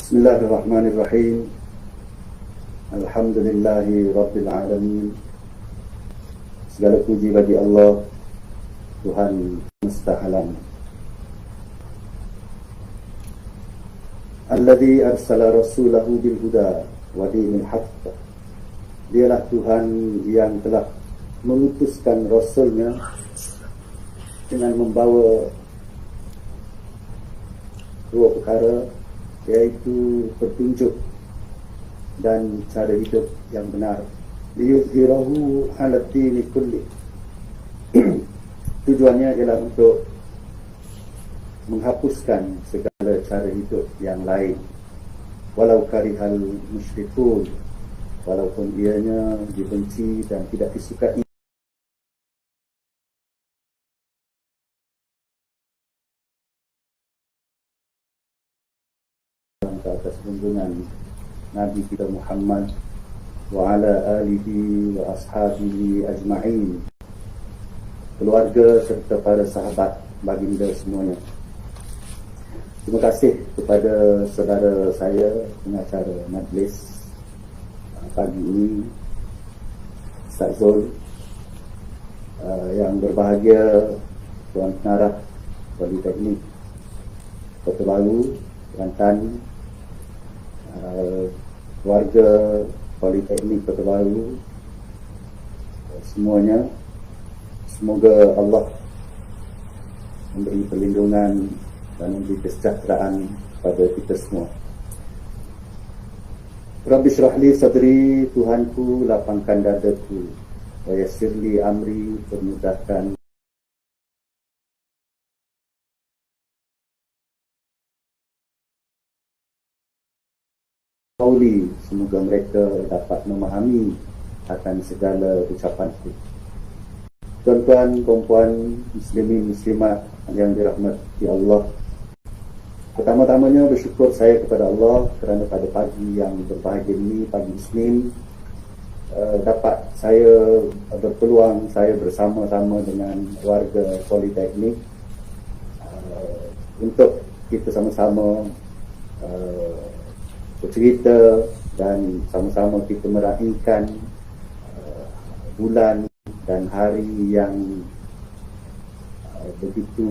Bismillahirrahmanirrahim. Alhamdulillahi Rabbil Alamin. Segala puji bagi Allah, Tuhan semesta alam. Alladzi arsala rasulahu bil huda wa dinil haqq. Dialah Tuhan yang telah mengutuskan Rasulnya dengan membawa dua perkara, yaitu petunjuk dan cara hidup yang benar. Liyuzhirahu 'ala dini kulli. Tujuannya ialah untuk menghapuskan segala cara hidup yang lain, walau karihal musyrikun, walaupun ianya dibenci dan tidak disukai ke atas junjungan Nabi kita Muhammad wa ala alihi wa ashabihi ajma'in, keluarga serta para sahabat baginda semuanya. Terima kasih kepada saudara saya, pengacara majlis pagi ini, Ustaz Zul, yang berbahagia Tuan Pengarah Politeknik Kota Baru, Kelantan, warga Politeknik Kota Baru, semuanya. Semoga Allah memberi perlindungan dan memberi kesejahteraan pada kita semua. Rabbi syrah li sadri, Tuhanku lapangkan dadaku, wa yassir li amri, permudahkan qauli, semoga mereka dapat memahami akan segala ucapanku. Tuan-tuan, puan-puan, muslimin, muslimat yang dirahmati Allah, pertama-tamanya bersyukur saya kepada Allah kerana pada pagi yang berbahagia ini, pagi Isnin, dapat saya berpeluang saya bersama-sama dengan warga Politeknik untuk kita sama-sama bercerita dan sama-sama kita meraihkan bulan dan hari yang begitu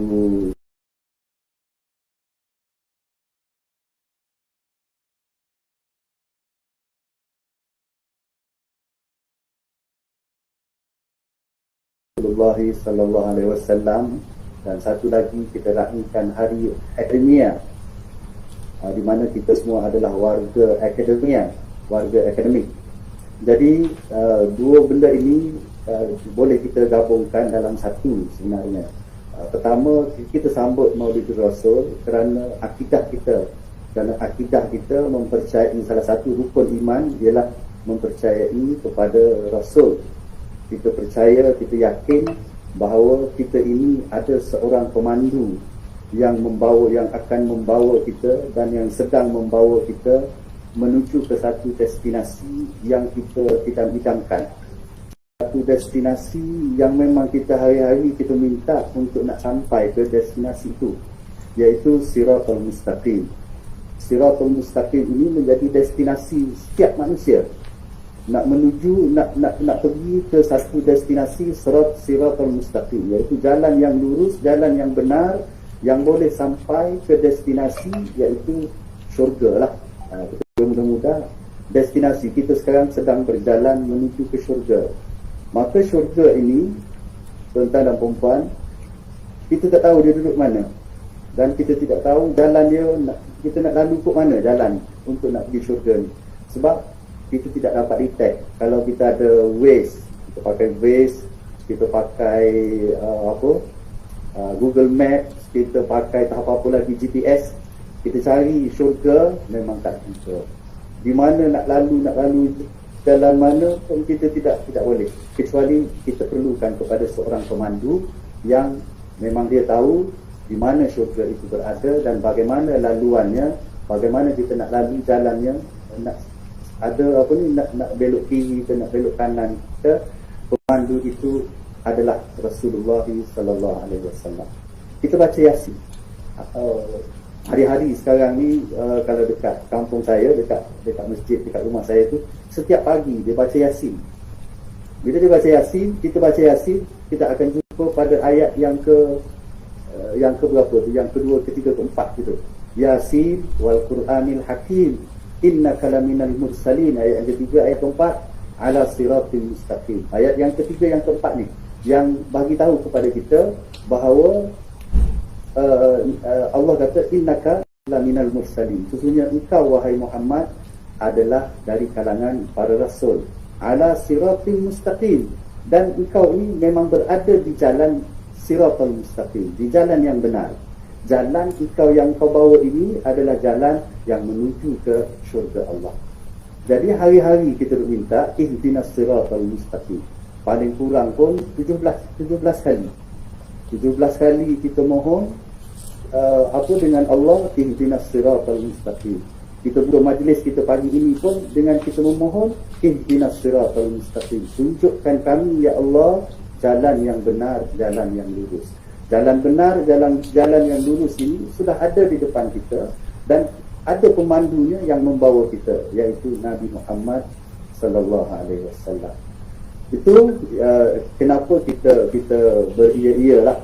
Rasulullah sallallahu alaihi wasallam, dan satu lagi kita raihkan hari akademia, di mana kita semua adalah warga akademia, warga akademik. Jadi dua benda ini boleh kita gabungkan dalam satu sebenarnya. Pertama, kita sambut Maulidul Rasul kerana akidah kita. Kerana akidah kita mempercayai salah satu rukun iman ialah mempercayai kepada Rasul. Kita percaya, kita yakin bahawa kita ini ada seorang pemandu yang akan membawa kita dan yang sedang membawa kita menuju ke satu destinasi yang kita idam-idamkan. Satu destinasi yang memang kita hari-hari kita minta untuk nak sampai ke destinasi itu, iaitu Siratul Mustaqim. Siratul Mustaqim ini menjadi destinasi setiap manusia nak menuju, nak pergi ke satu destinasi, Siratul Mustaqim, iaitu jalan yang lurus, jalan yang benar, yang boleh sampai ke destinasi, iaitu syurga lah. Mudah-mudahan destinasi kita sekarang sedang berjalan menuju ke syurga. Maka syurga ini, tuan-tuan dan perempuan, kita tak tahu dia duduk mana, dan kita tidak tahu jalan dia, kita nak lalu ke mana jalan untuk nak pergi syurga ni. Sebab kita tidak dapat detect. Kalau kita ada Waze, kita pakai Waze, kita pakai Google Maps, kita pakai tak apa-apa lagi GPS, kita cari syurga, memang tak jumpa. Di mana nak lalu jalan mana pun kita tidak boleh, kecuali kita perlukan kepada seorang pemandu yang memang dia tahu di mana syurga itu berada dan bagaimana laluannya, bagaimana kita nak lalu jalannya, nak ada nak belok kiri ke nak belok kanan ke. Pemandu itu adalah Rasulullah sallallahu alaihi wasallam. Kita baca Yasin, hari-hari sekarang ni kalau dekat kampung saya, dekat masjid, dekat rumah saya tu, setiap pagi dia baca Yasin. Bila dia baca Yasin, kita akan jumpa pada ayat yang ke berapa tu, yang kedua, ketiga, keempat gitu. Yasin wal Qur'anil Hakim innaka laminal mursalin. Ayat yang ketiga, ayat keempat, ala siratil mustaqim. Ayat yang ketiga, yang keempat ni yang bagi tahu kepada kita bahawa Allah kata innaka laminal mursalin, sesungguhnya engkau wahai Muhammad adalah dari kalangan para rasul, ala siratil mustaqim, dan engkau ini memang berada di jalan siratal mustaqim, di jalan yang benar. Jalan yang kau bawa ini adalah jalan yang menuju ke syurga Allah. Jadi hari-hari kita minta ihdinas siratal mustaqim. Paling kurang pun 17 kali. 17 kali kita mohon dengan Allah, ihdinas siratal mustaqim. Kita buat majlis kita pagi ini pun dengan kita memohon ihdinas siratal mustaqim. Tunjukkan kami ya Allah jalan yang benar, jalan yang lurus. Jalan benar, jalan yang lurus ini sudah ada di depan kita dan ada pemandunya yang membawa kita, iaitu Nabi Muhammad sallallahu alaihi wasallam. Itu kenapa kita beria-ia lah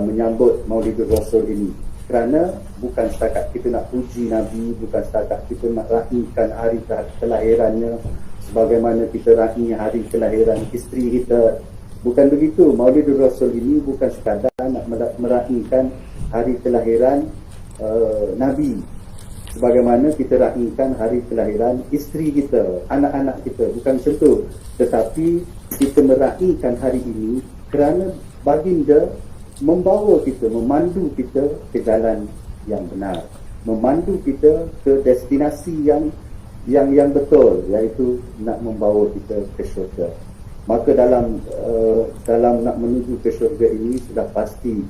menyambut Maulidur Rasul ini. Kerana bukan setakat kita nak puji Nabi, bukan setakat kita nak raikan hari kelahirannya sebagaimana kita raih hari kelahiran isteri kita. Bukan begitu. Maulidur Rasul ini bukan sekadar nak meraihkan hari kelahiran Nabi sebagaimana kita raihkan hari kelahiran isteri kita, anak-anak kita. Bukan macam tu. Tetapi kita meraihkan hari ini kerana baginda membawa kita, memandu kita ke jalan yang benar, memandu kita ke destinasi yang betul, iaitu nak membawa kita ke syurga. Maka dalam nak menuju ke syurga ini sudah pasti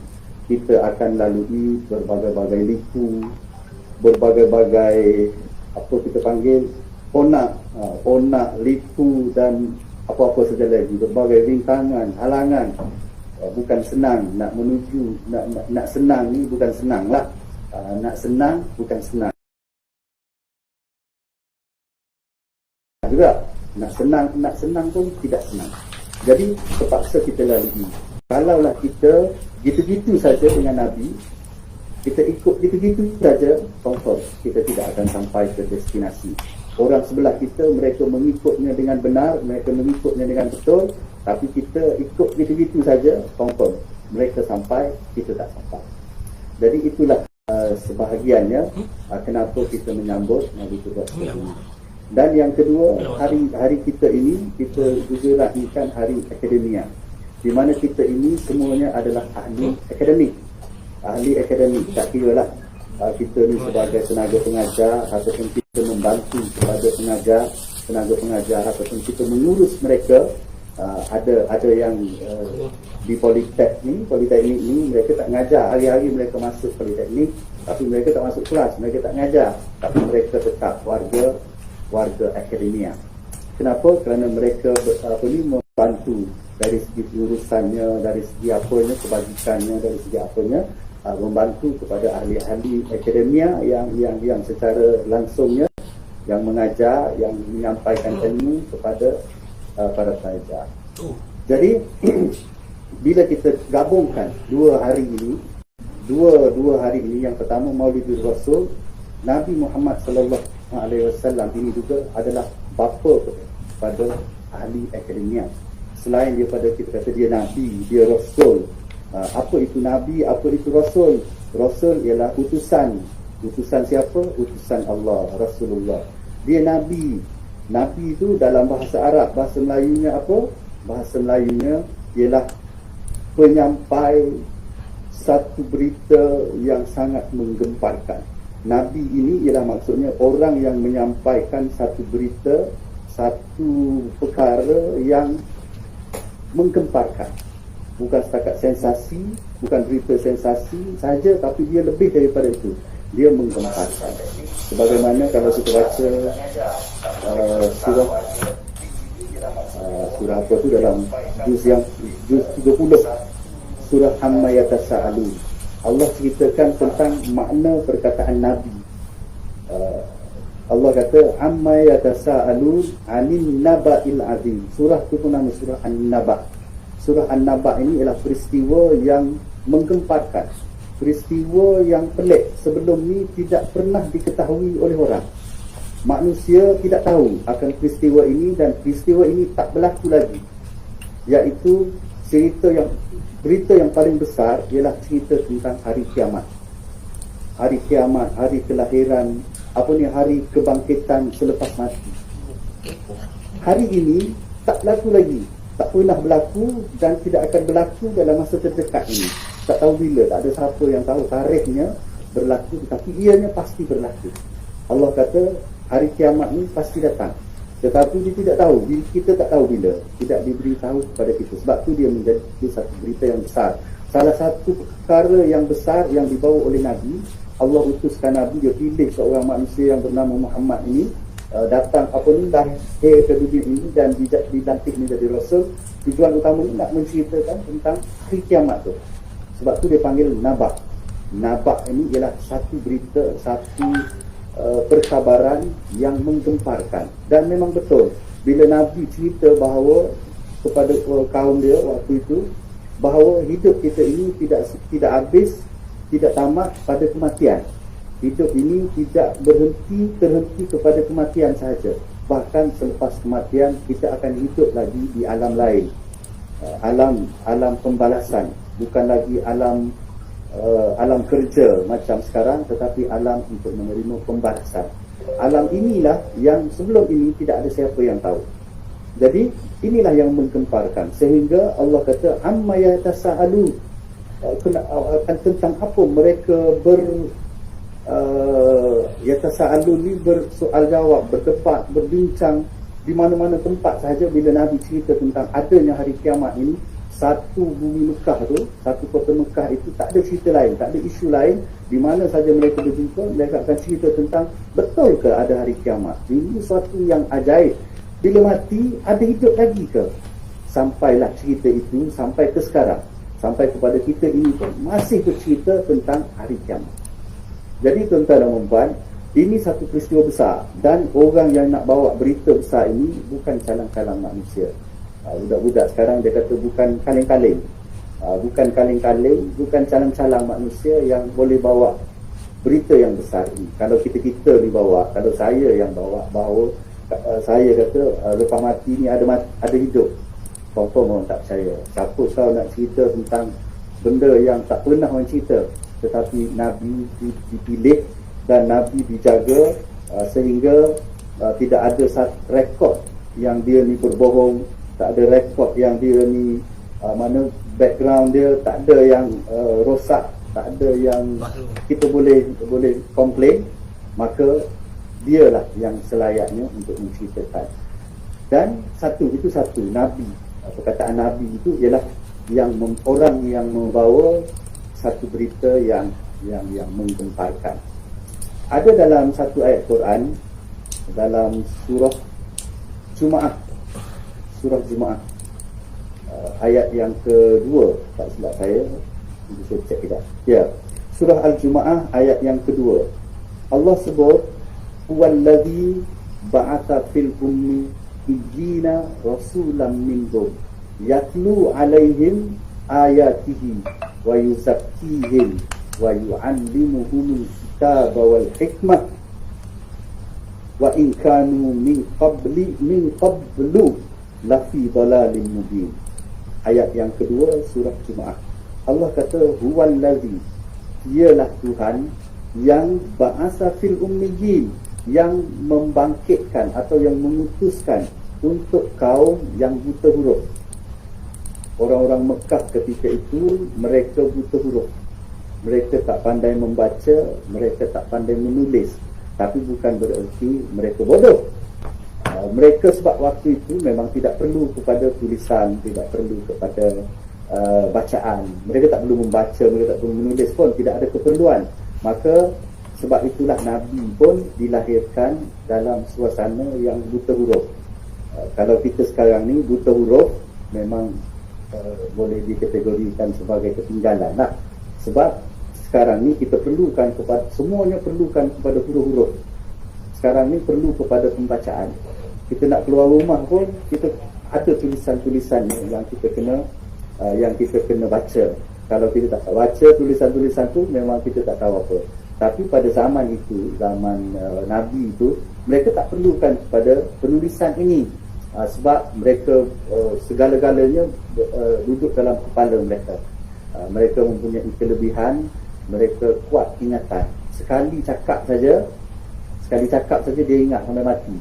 kita akan lalui berbagai-bagai liku, berbagai-bagai apa kita panggil onak, liku dan apa-apa saja lagi, berbagai rintangan, halangan. Bukan senang nak menuju, nak senang ni bukan senang lah. Nak senang bukan senang juga. Nak senang pun tidak senang. Jadi terpaksa kita lalui. Kalaulah kita gitu-gitu saja dengan Nabi, kita ikut gitu-gitu saja, confirm kita tidak akan sampai ke destinasi. Orang sebelah kita, mereka mengikutnya dengan benar, mereka mengikutnya dengan betul, tapi kita ikut gitu-gitu saja, confirm mereka sampai, kita tak sampai. Jadi itulah sebahagiannya kenapa kita menyambut Nabi Rasul ini. Dan yang kedua, hari kita ini kita juga raihkan hari akademia, di mana kita ini semuanya adalah ahli akademik. Tak kira lah kita ni sebagai tenaga pengajar ataupun kita membantu kepada tenaga pengajar ataupun kita mengurus mereka. Ada yang di politeknik ni mereka tak ngajar, hari-hari mereka masuk politeknik tapi mereka tak masuk kelas, mereka tak ngajar, tapi mereka tetap warga akademia. Kenapa? Kerana mereka membantu dari segi urusannya, dari segi apanya, kebajikannya, dari segi apanya, membantu kepada ahli-ahli akademia yang secara langsungnya yang mengajar, yang menyampaikan ilmu kepada para pelajar. Jadi bila kita gabungkan dua hari ini, yang pertama Maulidur Rasul, Nabi Muhammad sallallahu alaihi wasallam ini juga adalah bapa kepada ahli akademia. Selain daripada kita kata dia Nabi, dia Rasul. Apa itu Nabi, apa itu Rasul? Rasul ialah utusan. Utusan siapa? Utusan Allah, Rasulullah. Dia Nabi. Nabi itu dalam bahasa Arab, bahasa Melayunya apa? Bahasa Melayunya ialah penyampai satu berita yang sangat menggemparkan. Nabi ini ialah maksudnya orang yang menyampaikan satu berita, satu perkara yang menggemparkan. Bukan setakat sensasi, bukan berita sensasi saja, tapi dia lebih daripada itu. Dia menggemparkan. Sebagaimana kalau kita baca surah apa tu dalam juz 30, surah Amma Yatasa'alun. Allah ceritakan tentang makna perkataan Nabi. Allah kata amma yatasaalun 'anil naba'il azim. Surah itu pun nama surah An-Naba. Surah An-Naba ini ialah peristiwa yang menggemparkan, peristiwa yang pelik, sebelum ni tidak pernah diketahui oleh orang. Manusia tidak tahu akan peristiwa ini, dan peristiwa ini tak berlaku lagi, iaitu berita yang paling besar ialah cerita tentang hari kiamat. Hari kiamat, hari kelahiran, hari kebangkitan selepas mati. Hari ini tak berlaku lagi, tak pernah berlaku dan tidak akan berlaku dalam masa terdekat ini. Tak tahu bila, tak ada siapa yang tahu tarikhnya berlaku, tetapi ianya pasti berlaku. Allah kata hari kiamat ni pasti datang, tetapi dia tidak tahu, kita tak tahu bila, tidak diberitahu kepada kita. Sebab tu dia menjadi satu berita yang besar. Salah satu perkara yang besar yang dibawa oleh Nabi, Allah utuskan Nabi, dia pilih seorang manusia yang bernama Muhammad ini, datang lahir ke dunia ini dan dilantik menjadi Rasul. Tujuan utama ini nak menceritakan tentang hari kiamat tu. Sebab tu dia panggil Naba. Naba ini ialah satu berita, satu perkabaran yang menggemparkan. Dan memang betul, bila Nabi cerita bahawa kepada kaum dia waktu itu, bahawa hidup kita ini tidak habis, tidak tamat pada kematian. Hidup ini tidak terhenti kepada kematian sahaja. Bahkan selepas kematian kita akan hidup lagi di alam lain, alam pembalasan. Bukan lagi alam kerja macam sekarang, tetapi alam untuk menerima pembalasan. Alam inilah yang sebelum ini tidak ada siapa yang tahu. Jadi inilah yang menggemparkan, sehingga Allah kata amma yatasaalu, tentang apa mereka yatasaalu ni, bersoal jawab, berdebat, berbincang di mana-mana tempat sahaja. Bila Nabi cerita tentang adanya hari kiamat ini, satu bumi Mekah tu, satu kota Mekah itu tak ada cerita lain, tak ada isu lain. Di mana saja mereka berjumpa, mereka akan cerita tentang betul ke ada hari kiamat. Ini suatu yang ajaib. Bila mati, ada hidup lagi ke? Sampailah cerita itu sampai ke sekarang, sampai kepada kita ini pun masih bercerita tentang hari kiamat. Jadi tuan-tuan dan puan, ini satu peristiwa besar, dan orang yang nak bawa berita besar ini bukan calang-calang manusia. Budak-budak sekarang dia kata bukan kaleng-kaleng, bukan calang-calang manusia yang boleh bawa berita yang besar ini. Kalau kita dibawa, kalau saya yang bawa, bahawa saya kata lepas mati ni ada hidup, confirm orang tak percaya. Siapa kau nak cerita tentang benda yang tak pernah orang cerita? Tetapi Nabi dipilih dan Nabi dijaga, sehingga tidak ada satu rekod yang dia ni berbohong, tak ada rekod yang dia ni mana background dia tak ada yang rosak, tak ada yang kita boleh komplain. Maka dialah yang selayaknya untuk menceritakan. Dan satu Nabi, perkataan Nabi itu ialah orang yang membawa satu berita yang menggemparkan. Ada dalam satu ayat Quran, dalam surah Jumaah, ayat yang kedua, tak silap saya, bisa cek tidak? Ya, surah Al-Jumaah ayat yang kedua. Allah sebut huwallazi ba'atha fil ummiyina rasulan minhum yatlu alaihim ayatihi wa yuzakkihim wa yu'allimuhumul kitaba wal hikmah wa in kanu min qablu lafi dhalalin mubin. Ayat yang kedua surah Jumaah. Allah kata huwallazi, dialah Tuhan yang ba'asa fil ummiyin, yang membangkitkan atau yang mengutuskan untuk kaum yang buta huruf. Orang-orang Mekah ketika itu mereka buta huruf, mereka tak pandai membaca, mereka tak pandai menulis. Tapi bukan bererti mereka bodoh. Mereka sebab waktu itu memang tidak perlu kepada tulisan, tidak perlu kepada bacaan. Mereka tak perlu membaca, mereka tak perlu menulis pun, tidak ada keperluan. Maka sebab itulah Nabi pun dilahirkan dalam suasana yang buta huruf. Kalau kita sekarang ni buta huruf memang boleh dikategorikan sebagai ketinggalan lah. Sebab sekarang ni kita perlukan kepada, semuanya perlukan kepada huruf-huruf. Sekarang ni perlu kepada pembacaan. Kita nak keluar rumah pun kita ada tulisan-tulisan yang kita kena baca. Kalau kita tak baca tulisan-tulisan tu, memang kita tak tahu apa. Tapi pada zaman itu, zaman Nabi itu, mereka tak perlukan kepada penulisan ini, sebab mereka segala-galanya duduk dalam kepala mereka. Mereka mempunyai kelebihan, mereka kuat ingatan. Sekali cakap saja dia ingat sampai mati.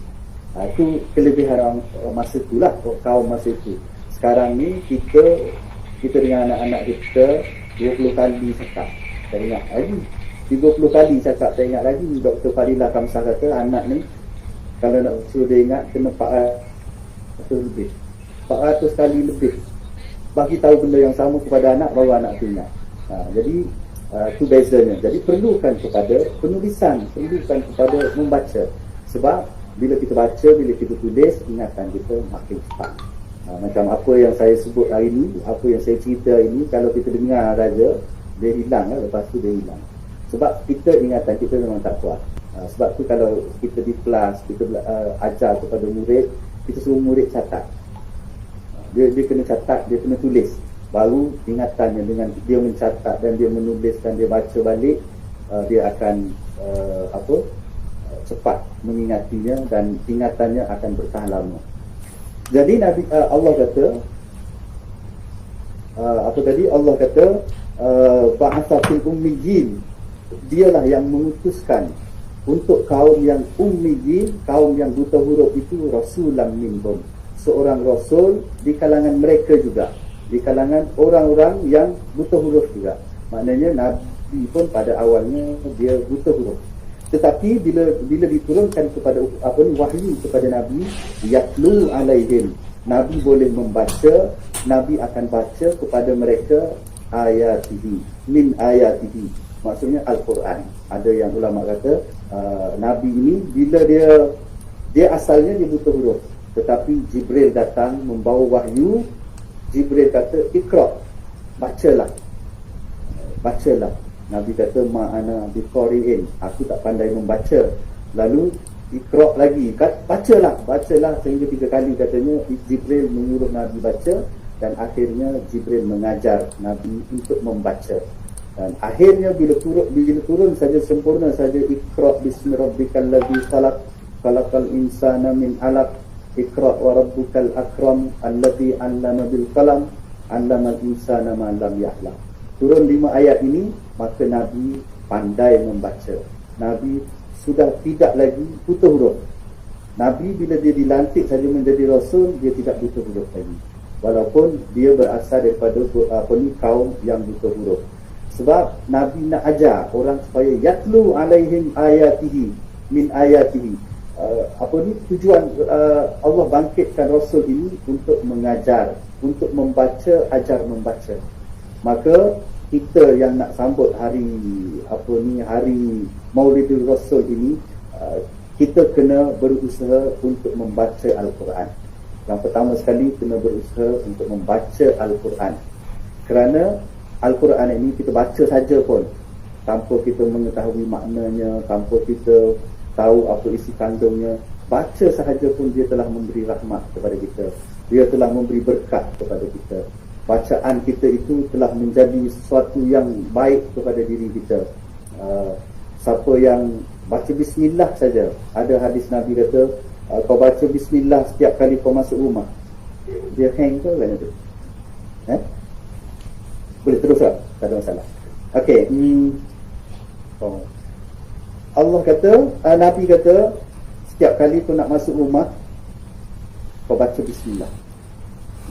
Itu kelebihan orang masa itulah, kaum masa itu. Sekarang ni kita dengan anak-anak kita 20 kali cakap tak ingat lagi, 30 kali cakap tak ingat lagi. Dr. Fadilah Kamsah kata anak ni kalau nak suruh dia ingat kena 400 kali lebih bagi tahu benda yang sama kepada anak, baru anak tu ingat. Jadi itu bezanya. Jadi perlukan kepada penulisan, perlukan kepada membaca. Sebab bila kita baca, bila kita tulis, ingatan kita makin cepat. Macam apa yang saya sebut hari ini, apa yang saya cerita hari ini, kalau kita dengar saja, dia hilang lah, lepas tu dia hilang. Sebab ingatan kita memang tak kuat. Sebab tu kalau kita di kelas, kita ajar kepada murid, kita suruh murid catat. Dia kena catat, dia kena tulis. Baru ingatannya, dengan dia mencatat dan dia menulis dan dia baca balik, dia akan cepat mengingatinya dan ingatannya akan bertahan lama. Jadi Allah kata Allah kata ba'atha fil ummiyin, dialah yang mengutuskan untuk kaum yang ummiyin, kaum yang buta huruf itu, rasulan minhum, seorang rasul di kalangan mereka juga, di kalangan orang-orang yang buta huruf juga. Maknanya Nabi pun pada awalnya dia buta huruf. Tetapi bila diturunkan kepada wahyu kepada Nabi, yatlu alaihim, Nabi boleh membaca, Nabi akan baca kepada mereka ayatihi, min ayatihi, maksudnya Al-Quran. Ada yang ulama kata Nabi ini bila dia asalnya dia buta huruf, tetapi Jibril datang membawa wahyu. Jibril kata ikra, bacalah. Nabi kata ma'ana biqari'in, aku tak pandai membaca. Lalu ikra lagi, bacalah sehingga 3 kali katanya Jibril menyuruh Nabi baca, dan akhirnya Jibril mengajar Nabi untuk membaca. Dan akhirnya bila turun saja, sempurna saja, ikra bismi rabbikal ladzi khalaq, khalaqal insana min 'alaq, ikra wa rabbukal akram alladzi 'allama bil qalam, 'allamal insana ma lam ya'lam. Turun 5 ayat ini, maka Nabi pandai membaca. Nabi sudah tidak lagi buta huruf. Nabi bila dia dilantik saja menjadi rasul, dia tidak buta huruf lagi, walaupun dia berasal daripada kaum yang buta huruf. Sebab Nabi nak ajar orang supaya yatlu alaihim ayatihi, min ayatihi. Tujuan Allah bangkitkan rasul ini untuk mengajar, untuk membaca, ajar membaca. Maka kita yang nak sambut hari Maulidul Rasul ini, kita kena berusaha untuk membaca Al-Quran. Yang pertama sekali, kena berusaha untuk membaca Al-Quran. Kerana Al-Quran ini kita baca saja pun tanpa kita mengetahui maknanya, tanpa kita tahu apa isi kandungnya, baca sahaja pun dia telah memberi rahmat kepada kita, dia telah memberi berkat kepada kita. Bacaan kita itu telah menjadi sesuatu yang baik kepada diri kita. Siapa yang baca bismillah saja, ada hadis Nabi kata, kau baca bismillah setiap kali kau masuk rumah, dia hang ke kan tu? Boleh terus tak? Tak ada masalah. Okey. Allah kata, Nabi kata, setiap kali kau nak masuk rumah, kau baca bismillah.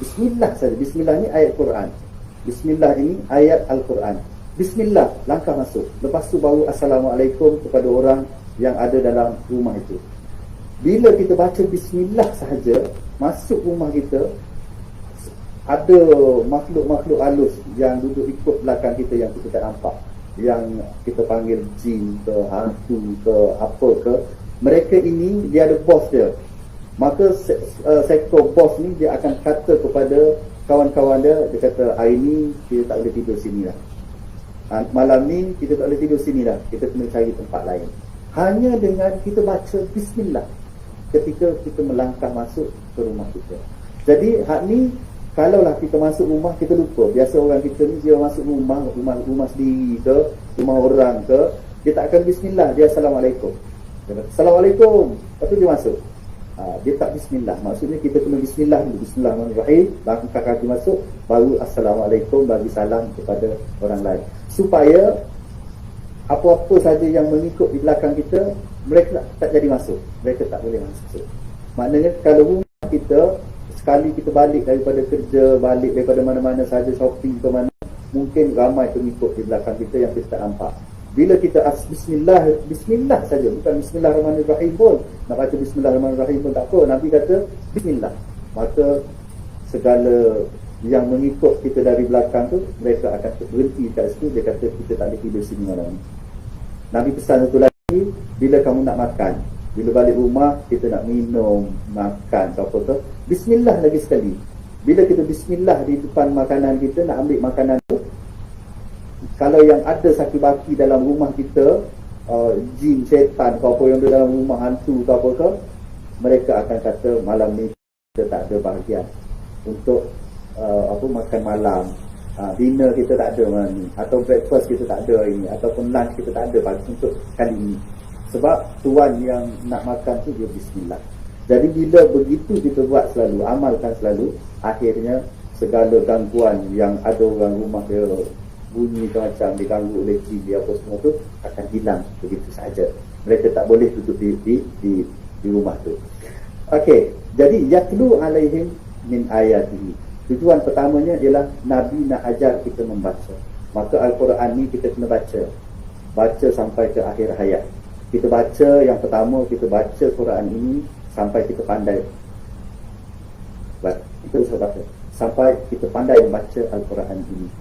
Bismillah saja. Bismillah ni ayat Quran. Bismillah ini ayat Al-Quran. Bismillah, langkah masuk. Lepas tu baru Assalamualaikum kepada orang yang ada dalam rumah itu. Bila kita baca bismillah sahaja, masuk rumah kita, ada makhluk-makhluk halus yang duduk ikut belakang kita yang kita tak nampak, yang kita panggil jin ke, hantu ke, apa ke, mereka ini dia ada bos dia. Maka sektor bos ni dia akan kata kepada kawan-kawan dia, dia kata hari ni kita tak boleh tidur sini lah. Malam ni kita tak boleh tidur sini dah, kita kena cari tempat lain. Hanya dengan kita baca bismillah ketika kita melangkah masuk ke rumah kita. Jadi hak ni, kalaulah kita masuk rumah kita lupa. Biasa orang kita ni dia masuk rumah sendiri ke, rumah orang ke, dia tak akan bismillah, dia assalamualaikum. Dia kata, assalamualaikum, lepas tu dia masuk. Dia tak bismillah. Maksudnya kita kena bismillah dulu. Bismillahirrahmanirrahim, langkah kaki masuk, baru assalamualaikum, bagi salam kepada orang lain, supaya apa-apa saja yang mengikut di belakang kita, mereka tak jadi masuk, mereka tak boleh masuk. Maknanya kalau rumah kita, sekali kita balik daripada kerja, balik daripada mana-mana saja, shopping ke mana, mungkin ramai pengikut di belakang kita yang kita tak nampak. Bila kita bismillah saja, bukan bismillahirrahmanirrahim pun, nak baca bismillahirrahmanirrahim pun tak apa, Nabi kata bismillah, maka segala yang mengikut kita dari belakang tu, mereka akan berhenti kat situ. Dia kata kita tak boleh tidur sini malam ni. Nabi pesan satu lagi, bila kamu nak makan, bila balik rumah kita nak minum, makan apa tu, bismillah lagi sekali. Bila kita bismillah di depan makanan kita, nak ambil makanan tu, kalau yang ada saki-baki dalam rumah kita, jin, syaitan, apa yang ada dalam rumah, hantu apa ke, mereka akan kata malam ni kita tak ada bahagian untuk makan malam, dinner kita tak ada malam ni, atau breakfast kita tak ada hari ni, ataupun lunch kita tak ada pagi untuk kali ni. Sebab tuan yang nak makan tu dia bismillah. Jadi bila begitu kita buat selalu, amalkan selalu, akhirnya segala gangguan yang ada orang rumah dia bunyi macam diganggu oleh jin dia apa semua tu akan hilang begitu saja. Mereka tak boleh duduk di rumah tu. Okey, jadi yatlu alaihim min ayatihi. Tujuan pertamanya ialah Nabi nak ajar kita membaca. Maka Al-Quran ni kita kena baca sampai ke akhir hayat. Kita baca, yang pertama kita baca Quran ini sampai kita pandai. Kita usah baca sampai kita pandai membaca Al-Quran ini.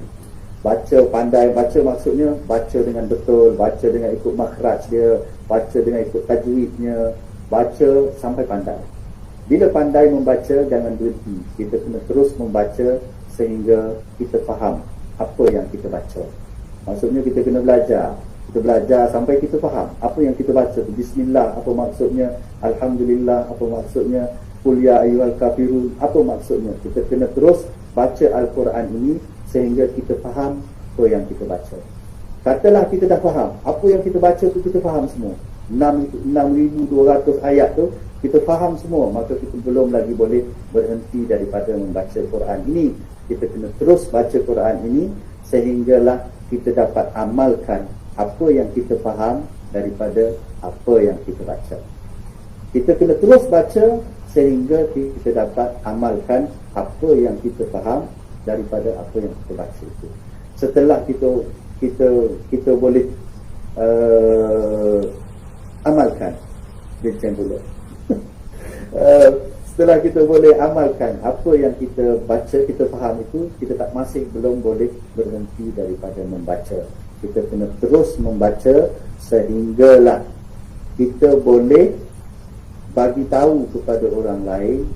Baca pandai, baca maksudnya baca dengan betul, baca dengan ikut makhraj dia, baca dengan ikut tajwidnya, baca sampai pandai. Bila pandai membaca, jangan berhenti. Kita kena terus membaca sehingga kita faham apa yang kita baca. Maksudnya kita kena belajar. Kita belajar sampai kita faham apa yang kita baca. Bismillah, apa maksudnya? Alhamdulillah, apa maksudnya? Qul ya ayyuhal kafirun, apa maksudnya? Kita kena terus baca Al-Quran ini sehingga kita faham apa yang kita baca. Katalah kita dah faham apa yang kita baca tu, kita faham semua 6,200 ayat tu kita faham semua, maka kita belum lagi boleh berhenti daripada membaca Quran ini. Kita kena terus baca Quran ini sehinggalah kita dapat amalkan apa yang kita faham daripada apa yang kita baca. Kita kena terus baca sehingga kita dapat amalkan apa yang kita faham daripada apa yang kita baca itu. Setelah kita boleh amalkan, bincang dulu. Setelah kita boleh amalkan apa yang kita baca, kita faham itu, kita masih belum boleh berhenti daripada membaca. Kita kena terus membaca sehinggalah kita boleh bagi tahu kepada orang lain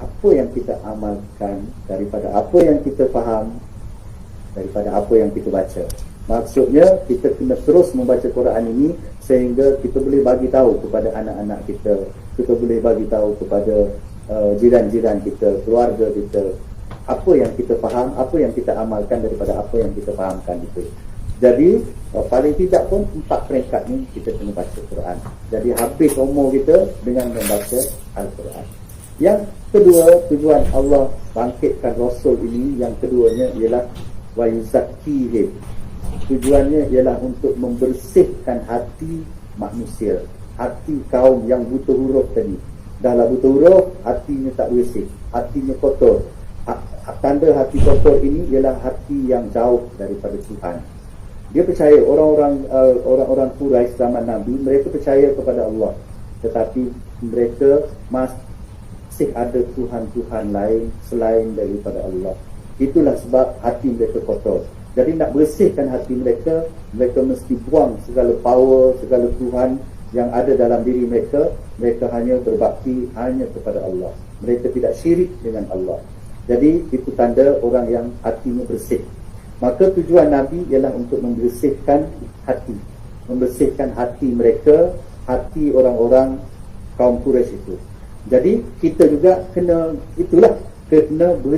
apa yang kita amalkan daripada apa yang kita faham daripada apa yang kita baca. Maksudnya kita kena terus membaca Quran ini sehingga kita boleh bagi tahu kepada anak-anak kita, kita boleh bagi tahu kepada jiran-jiran kita, keluarga kita, apa yang kita faham, apa yang kita amalkan daripada apa yang kita fahamkan itu. Jadi paling tidak pun 4 peringkat ni kita kena baca Quran. Jadi habis umur kita dengan membaca Al-Quran. Yang kedua, tujuan Allah bangkitkan Rasul ini, yang keduanya ialah wa yuzakkihim. Tujuannya ialah untuk membersihkan hati manusia, hati kaum yang buta huruf tadi. Dahlah buta huruf, hatinya tak bersih, hatinya kotor. Tanda hati kotor ini ialah hati yang jauh daripada Tuhan. Dia percaya, orang-orang Quraisy zaman Nabi, mereka percaya kepada Allah, tetapi mereka masih ada Tuhan-Tuhan lain selain daripada Allah. Itulah sebab hati mereka kotor. Jadi nak bersihkan hati mereka, mereka mesti buang segala power, segala Tuhan yang ada dalam diri mereka. Mereka hanya berbakti hanya kepada Allah. Mereka tidak syirik dengan Allah. Jadi itu tanda orang yang hatinya bersih. Maka tujuan Nabi ialah untuk membersihkan hati mereka, hati orang-orang kaum Quraisy itu. Jadi kita juga kena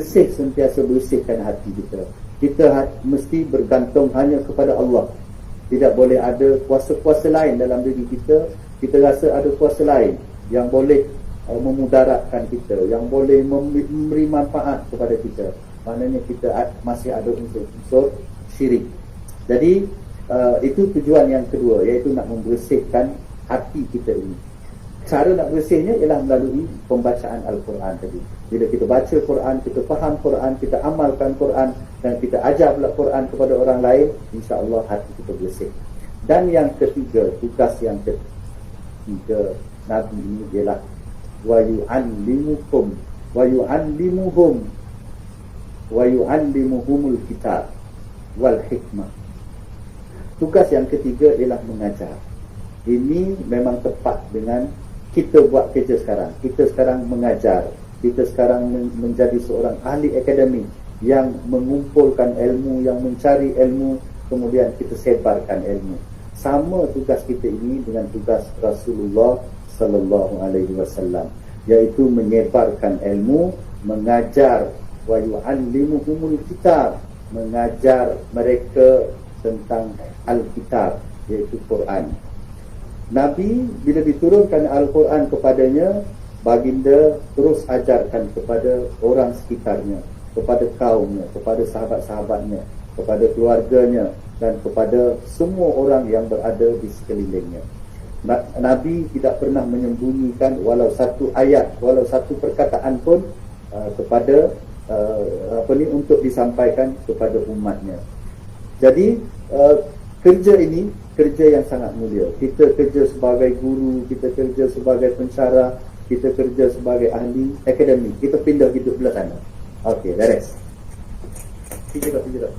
sentiasa bersihkan hati kita. Kita mesti bergantung hanya kepada Allah. Tidak boleh ada kuasa-kuasa lain dalam diri kita. Kita rasa ada kuasa lain yang boleh memudaratkan kita, yang boleh memberi manfaat kepada kita. Maknanya kita masih ada unsur-unsur syirik. Jadi itu tujuan yang kedua, iaitu nak membersihkan hati kita ini. Cara nak bersihnya ialah melalui pembacaan Al-Quran tadi. Bila kita baca Quran, kita faham Quran, kita amalkan Quran, dan kita ajar pula Quran kepada orang lain, insya-Allah hati kita bersih. Dan yang ketiga, tugas yang ketiga Nabi ini ialah wa yu'allimuhumul kitab wal hikmah. Tugas yang ketiga ialah mengajar. Ini memang tepat dengan kita buat kerja sekarang. Kita sekarang mengajar. Kita sekarang menjadi seorang ahli akademik yang mengumpulkan ilmu, yang mencari ilmu, kemudian kita sebarkan ilmu. Sama tugas kita ini dengan tugas Rasulullah sallallahu alaihi wasallam, iaitu menyebarkan ilmu, mengajar, wa yu'allimuhumul kitab, mengajar mereka tentang Al-Kitab, iaitu Quran. Nabi bila diturunkan Al-Quran kepadanya, baginda terus ajarkan kepada orang sekitarnya, kepada kaumnya, kepada sahabat-sahabatnya, kepada keluarganya, dan kepada semua orang yang berada di sekelilingnya. Nabi tidak pernah menyembunyikan walau satu ayat, walau satu perkataan pun kepada untuk disampaikan kepada umatnya. Jadi kerja ini kerja yang sangat mulia. Kita kerja sebagai guru, kita kerja sebagai pensyarah, kita kerja sebagai ahli akademik. Kita pindah hidup belah sana. Okey, beres. Pindah.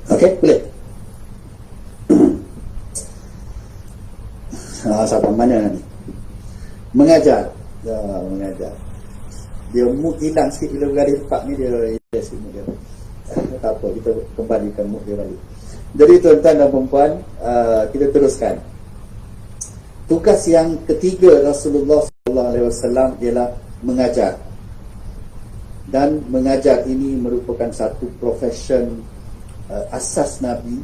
Okey, boleh. Sampai mana ni? Mengajar. Mengajar. Dia mood hilang sikit bila berada tempat ni, dia sikit mood dia. Tak apa, kita kembalikan mood dia balik. Jadi tuan-tuan dan perempuan, kita teruskan. Tugas yang ketiga Rasulullah sallallahu alaihi wasallam ialah mengajar. Dan mengajar ini merupakan satu profession asas Nabi,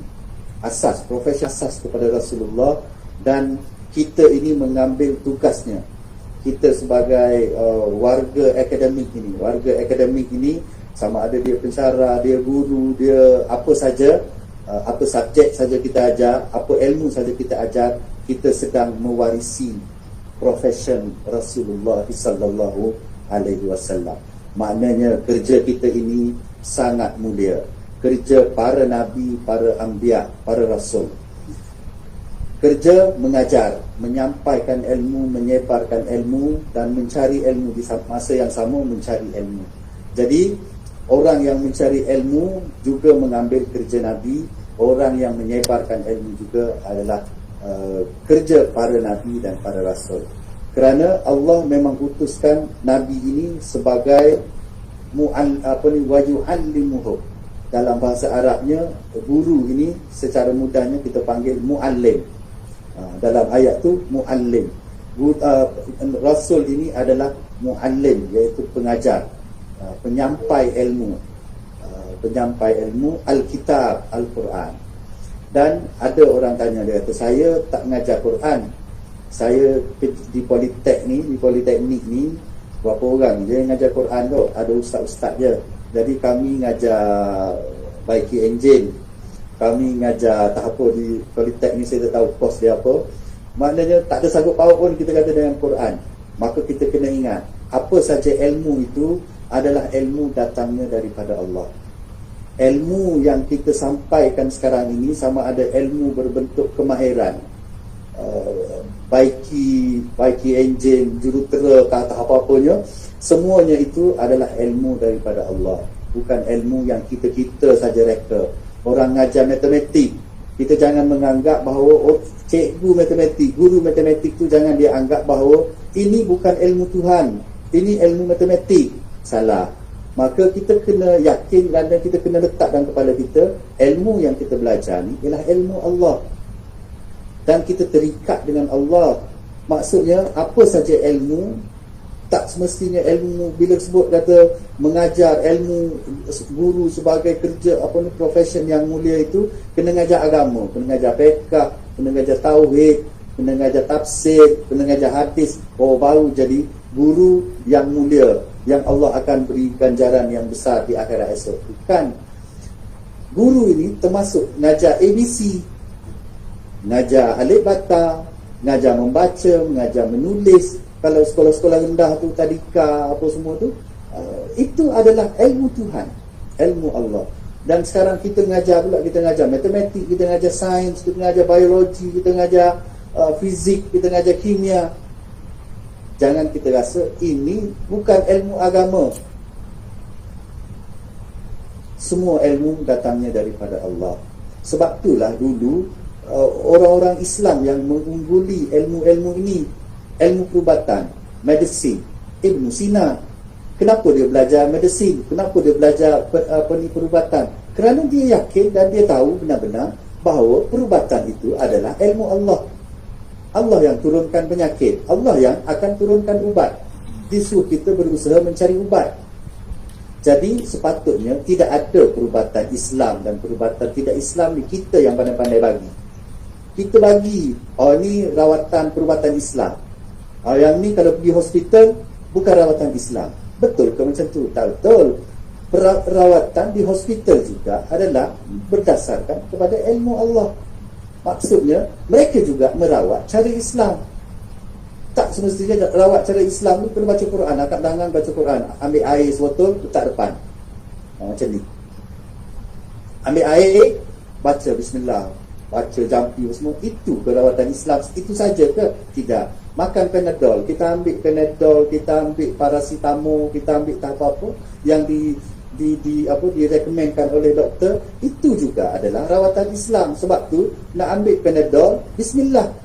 profession asas kepada Rasulullah, dan kita ini mengambil tugasnya. Kita sebagai warga akademik ini, sama ada dia pensyarah, dia guru, dia apa saja, apa subjek saja kita ajar, apa ilmu saja kita ajar, kita sedang mewarisi profession Rasulullah sallallahu alaihi wasallam. Maknanya kerja kita ini sangat mulia. Kerja para nabi, para anbiya, para rasul. Kerja mengajar, menyampaikan ilmu, menyebarkan ilmu, dan mencari ilmu di masa yang sama mencari ilmu. Jadi orang yang mencari ilmu juga mengambil kerja nabi. Orang yang menyebarkan ilmu juga adalah kerja para nabi dan para rasul. Kerana Allah memang utuskan Nabi ini sebagai wayu'allimuhum. Dalam bahasa Arabnya, guru ini secara mudahnya kita panggil mu'allim. Dalam ayat tu mu'allim. Rasul ini adalah mu'allim, iaitu pengajar, penyampai ilmu. Penyampai ilmu Al-Kitab, Al-Quran. Dan ada orang tanya, dia kata, saya tak mengajar Quran, saya di politeknik ni berapa orang je yang mengajar Quran tu, ada ustaz-ustaz je. Jadi kami mengajar baiki enjin, kami mengajar tak apa di politeknik, saya tak tahu kos dia apa. Maknanya tak ada sanggup paut pun kita kata dengan Quran. Maka kita kena ingat, apa saja ilmu itu adalah ilmu datangnya daripada Allah. Ilmu yang kita sampaikan sekarang ini sama ada ilmu berbentuk kemahiran, baiki enjin, jurutera, kata apa-apanya, semuanya itu adalah ilmu daripada Allah, bukan ilmu yang kita saja reka. Orang ngajar matematik, kita jangan menganggap bahawa cikgu matematik, guru matematik tu jangan dia anggap bahawa ini bukan ilmu Tuhan, ini ilmu matematik. Salah. Maka kita kena yakin dan kita kena letak dalam kepala kita, ilmu yang kita belajar ni ialah ilmu Allah, dan kita terikat dengan Allah. Maksudnya apa saja ilmu, tak semestinya ilmu, bila sebut kata mengajar ilmu, guru sebagai kerja apa ni, profession yang mulia itu, kena ngajar agama, kena ngajar fiqh, kena ngajar tauhid, kena ngajar tafsir, kena ngajar hadis, baru jadi guru yang mulia, yang Allah akan beri ganjaran yang besar di akhirat esok. Bukan. Guru ini termasuk ngajar ABC, ngajar alif bata, ngajar membaca, mengajar menulis. Kalau sekolah-sekolah rendah tu, tadika, apa semua tu, itu adalah ilmu Tuhan, ilmu Allah. Dan sekarang kita ngajar pula, kita ngajar matematik, kita ngajar sains, kita ngajar biologi, kita ngajar fizik, kita ngajar kimia. Jangan kita rasa ini bukan ilmu agama. Semua ilmu datangnya daripada Allah. Sebab itulah dulu orang-orang Islam yang mengungguli ilmu-ilmu ini, ilmu perubatan, medicine, Ibn Sina. Kenapa dia belajar medicine? Kenapa dia belajar perubatan? Kerana dia yakin dan dia tahu benar-benar bahawa perubatan itu adalah ilmu Allah. Allah yang turunkan penyakit, Allah yang akan turunkan ubat. Disuruh kita berusaha mencari ubat. Jadi sepatutnya tidak ada perubatan Islam dan perubatan tidak Islam ni, kita yang pandai-pandai bagi. Kita bagi, ni rawatan perubatan Islam, yang ni kalau pergi hospital bukan rawatan Islam. Betul ke macam tu? Tak betul. Perawatan di hospital juga adalah berdasarkan kepada ilmu Allah. Maksudnya mereka juga merawat cara Islam. Tak semestinya rawat cara Islam ni kena baca Quran, angkat tangan baca Quran, ambil air sebotol letak depan, macam ni. Ambil air, baca bismillah, baca jampi semua. Itu perawatan Islam. Itu saja ke? Tidak. Makan Panadol, kita ambil Panadol, kita ambil paracetamol, kita ambil tak apa-apa yang direkomendkan oleh doktor, itu juga adalah rawatan Islam. Sebab tu nak ambil Panadol, bismillah.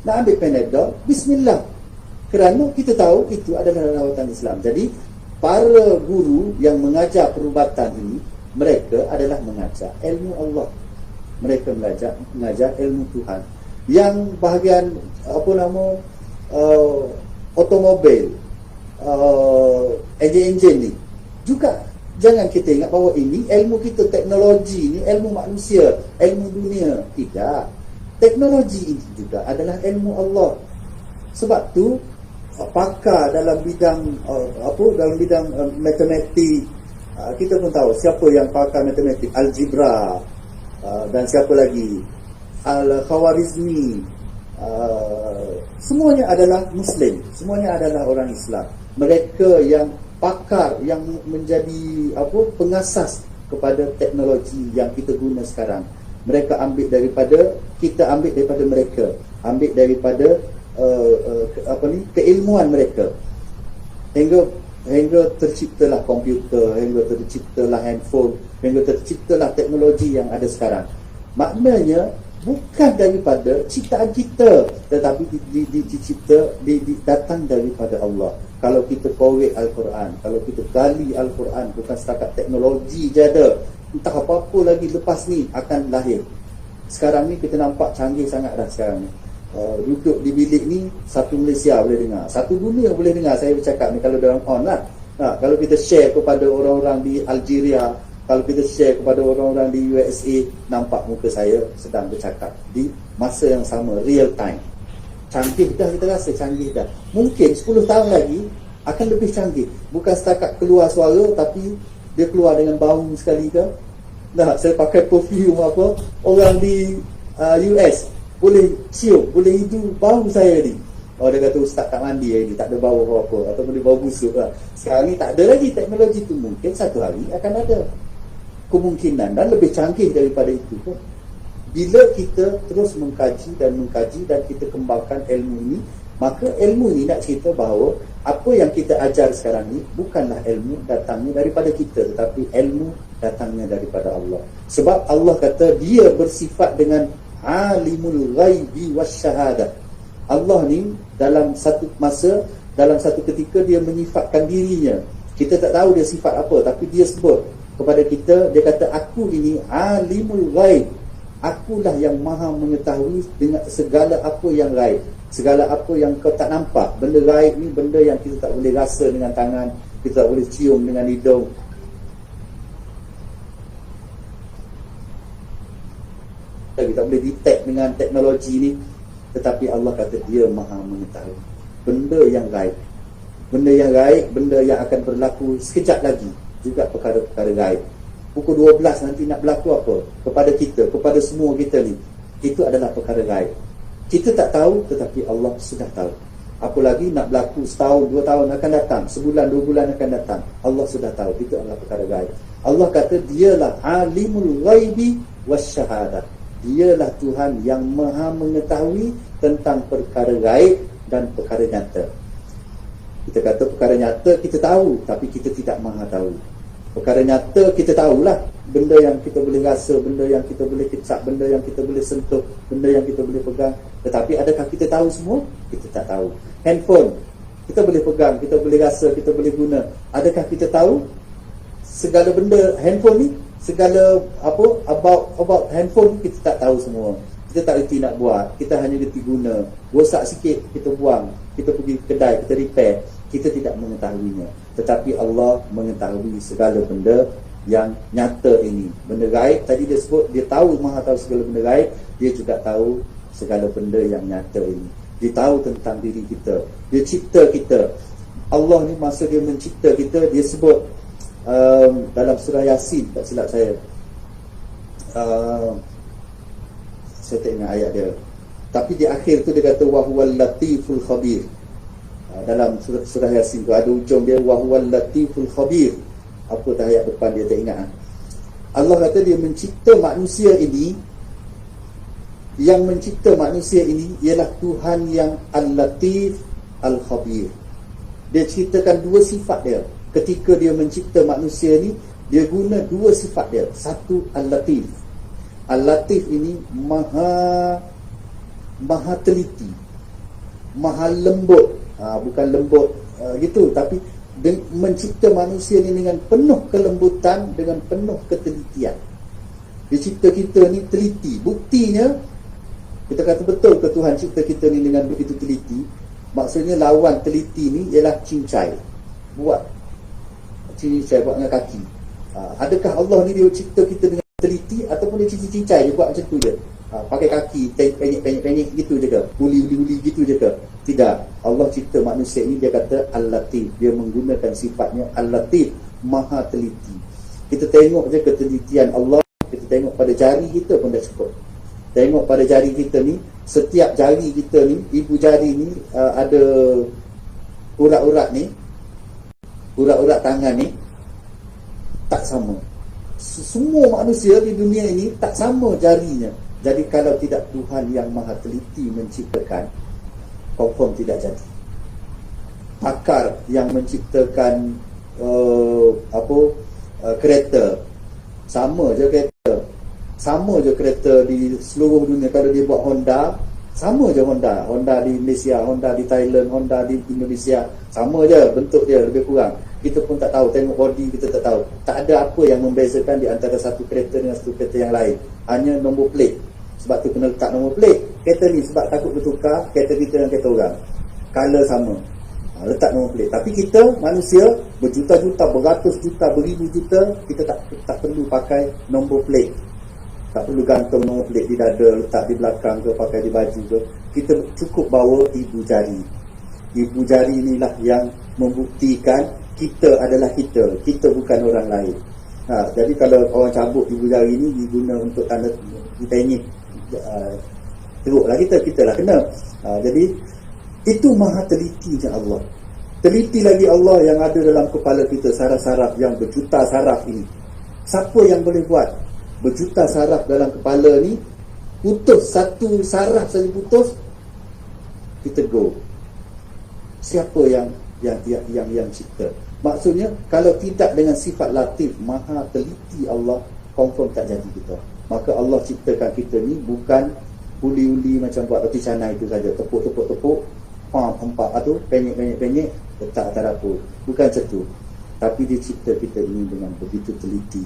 Nak ambil Panadol, bismillah. Kerana kita tahu itu adalah rawatan Islam. Jadi para guru yang mengajar perubatan ini, mereka adalah mengajar ilmu Allah. Mereka mengajar ilmu Tuhan. Yang bahagian automobil, enjin ni juga, jangan kita ingat bahawa ini ilmu kita, teknologi ni ilmu manusia, ilmu dunia. Tidak. Teknologi ini juga adalah ilmu Allah. Sebab tu pakar dalam bidang matematik, kita pun tahu siapa yang pakar matematik, algebra, dan siapa lagi, Al-Khawarizmi, semuanya adalah Muslim, semuanya adalah orang Islam. Mereka yang pakar, yang menjadi pengasas kepada teknologi yang kita guna sekarang. Mereka ambil daripada, kita ambil daripada mereka, ambil daripada keilmuan mereka, hingga terciptalah komputer, hingga terciptalah handphone, hingga terciptalah teknologi yang ada sekarang. Maknanya bukan daripada ciptaan kita, tetapi datang daripada Allah. Kalau kita korek Al-Quran, kalau kita gali Al-Quran, bukan setakat teknologi je ada, entah apa-apa lagi lepas ni akan lahir. Sekarang ni kita nampak canggih sangat dah sekarang ni. Duduk di bilik ni, satu Malaysia boleh dengar, satu dunia boleh dengar saya bercakap ni kalau dalam on lah. Kalau kita share kepada orang-orang di Algeria, kalau kita share kepada orang-orang di USA, nampak muka saya sedang bercakap di masa yang sama, real time. Canggih dah, kita rasa canggih dah. Mungkin 10 tahun lagi akan lebih canggih. Bukan setakat keluar suara, tapi dia keluar dengan bau sekali ke. Saya pakai perfume apa, orang di US boleh cium, boleh hidu bau saya ni. Dia kata ustaz tak mandi hari ni, tak ada bau apa-apa, atau boleh bau busuk lah. Sekarang ni tak ada lagi teknologi tu. Mungkin satu hari akan ada kemungkinan dan lebih canggih daripada itu pun. Bila kita terus mengkaji dan kita kembangkan ilmu ini, maka ilmu ini nak cerita bahawa apa yang kita ajar sekarang ni bukanlah ilmu datangnya daripada kita, tetapi ilmu datangnya daripada Allah. Sebab Allah kata dia bersifat dengan alimul ghaibi wasyahadah. Allah ni dalam satu masa, dalam satu ketika dia menyifatkan dirinya. Kita tak tahu dia sifat apa, tapi dia sebut kepada kita, dia kata aku ini alimul ghaib. Akulah yang maha mengetahui dengan segala apa yang gaib, segala apa yang kau tak nampak. Benda gaib ni benda yang kita tak boleh rasa dengan tangan, kita tak boleh cium dengan hidung, kita tak boleh detect dengan teknologi ni. Tetapi Allah kata dia maha mengetahui benda yang gaib. Benda yang gaib, benda yang akan berlaku sekejap lagi, juga perkara-perkara gaib. Pukul 12 nanti nak berlaku apa kepada kita, kepada semua kita ni, itu adalah perkara gaib. Kita tak tahu, tetapi Allah sudah tahu. Apa lagi nak berlaku setahun, 2 tahun akan datang, sebulan, 2 bulan akan datang, Allah sudah tahu. Itu adalah perkara gaib. Allah kata dialah alimul ghaibi wasyahadah. Dialah Tuhan yang maha mengetahui tentang perkara gaib dan perkara nyata. Kita kata perkara nyata kita tahu, tapi kita tidak maha tahu. Perkara nyata kita tahulah, benda yang kita boleh rasa, benda yang kita boleh kecap, benda yang kita boleh sentuh, benda yang kita boleh pegang. Tetapi adakah kita tahu semua? Kita tak tahu. Handphone kita boleh pegang, kita boleh rasa, kita boleh guna. Adakah kita tahu segala benda handphone ni? Segala apa about handphone kita tak tahu semua. Kita tak reti nak buat, kita hanya reti guna. Rosak sikit kita buang, kita pergi kedai, kita repair. Kita tidak mengetahuinya. Tetapi Allah mengetahui segala benda yang nyata ini. Benda gaib tadi dia sebut, dia tahu, maha tahu segala benda gaib. Dia juga tahu segala benda yang nyata ini. Dia tahu tentang diri kita, dia cipta kita. Allah ni masa dia mencipta kita, dia sebut dalam surah Yasin, tak silap saya, saya tak ingat ayat dia, tapi di akhir tu dia kata wahuwal latiful khabir. Dalam surah Yasin tu ada ujung dia wahuwal latiful khabir. Apa dah ayat depan dia tak ingat. Allah kata dia mencipta manusia ini. Yang mencipta manusia ini ialah Tuhan yang Al-Latif Al-Khabir. Dia ceritakan dua sifat dia. Ketika dia mencipta manusia ni, dia guna dua sifat dia. Satu, Al-Latif. Al-Latif ini maha teliti, maha lembut. Bukan lembut gitu, tapi mencipta manusia ni dengan penuh kelembutan, dengan penuh ketelitian. Dia cipta kita ni teliti. Buktinya kita kata betul ke Tuhan cipta kita ni dengan begitu teliti. Maksudnya lawan teliti ni ialah cincai. Buat cincai, buat dengan kaki. Adakah Allah ni dia cipta kita dengan teliti, ataupun dia cincai dia buat macam tu je? Pakai kaki, penyek-penyek gitu je ke? Uli-uli gitu je ke? Tidak. Allah cipta manusia ini, dia kata Al-Latif. Dia menggunakan sifatnya Al-Latif, maha teliti. Kita tengok je ketelitian Allah. Kita tengok pada jari kita pun dah cukup. Tengok pada jari kita ni, setiap jari kita ni, ibu jari ni ada urat-urat ni, urat-urat tangan ni tak sama. Semua manusia di dunia ini tak sama jarinya. Jadi kalau tidak Tuhan yang maha teliti menciptakan, confirm tidak jadi. Pakar yang menciptakan kereta, sama je kereta, sama je kereta di seluruh dunia. Kalau dia buat Honda, sama je Honda di Malaysia, Honda di Thailand, Honda di Indonesia, sama je bentuk dia lebih kurang. Kita pun tak tahu, tengok body kita tak tahu. Tak ada apa yang membezakan di antara satu kereta dengan satu kereta yang lain. Hanya nombor plate. Sebab tu kena letak nombor plate kereta ni, sebab takut bertukar kereta kita dan kereta orang. Color sama, letak nombor plate. Tapi kita manusia berjuta-juta, beratus juta, beribu juta, kita tak perlu pakai nombor plate. Tak perlu gantung nombor plate di dada, letak di belakang ke, pakai di baju ke. Kita cukup bawa ibu jari. Ibu jari inilah yang membuktikan kita adalah kita. Kita bukan orang lain. Jadi kalau orang cabut ibu jari ni, diguna untuk tanda dipenyek, teruklah kita lah kena. Jadi itu maha telitinya Allah. Teliti lagi Allah yang ada dalam kepala kita, saraf-saraf yang berjuta saraf ini. Siapa yang boleh buat berjuta saraf dalam kepala ni? putus satu saraf saja putus, kita go. Siapa yang cipta? Maksudnya kalau tidak dengan sifat latif, maha teliti Allah, confirm tak jadi kita. Maka Allah ciptakan kita ni bukan uli-uli macam buat roti canai itu saja, tepuk, empat tu, penyek, letak atas dapur. Bukan macam tu. Tapi dia cipta kita ni dengan begitu teliti.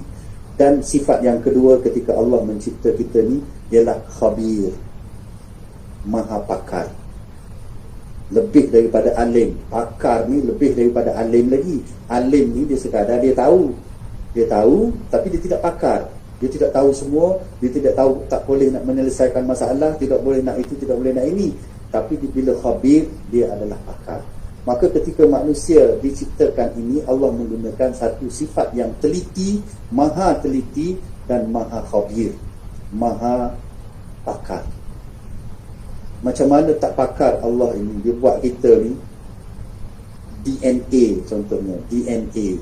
Dan sifat yang kedua ketika Allah mencipta kita ni ialah khabir, maha pakar. Lebih daripada alim. Pakar ni lebih daripada alim lagi. Alim ni dia sekadar dia tahu. Dia tahu tapi dia tidak pakar. Dia tidak tahu semua. Dia tidak tahu, tak boleh nak menyelesaikan masalah, tidak boleh nak itu, tidak boleh nak ini. Tapi bila khabir, dia adalah pakar. Maka ketika manusia diciptakan ini, Allah menggunakan satu sifat yang teliti, maha teliti dan maha khabir, maha pakar. Macam mana tak pakar Allah ini? Dia buat kita ni DNA contohnya, DNA.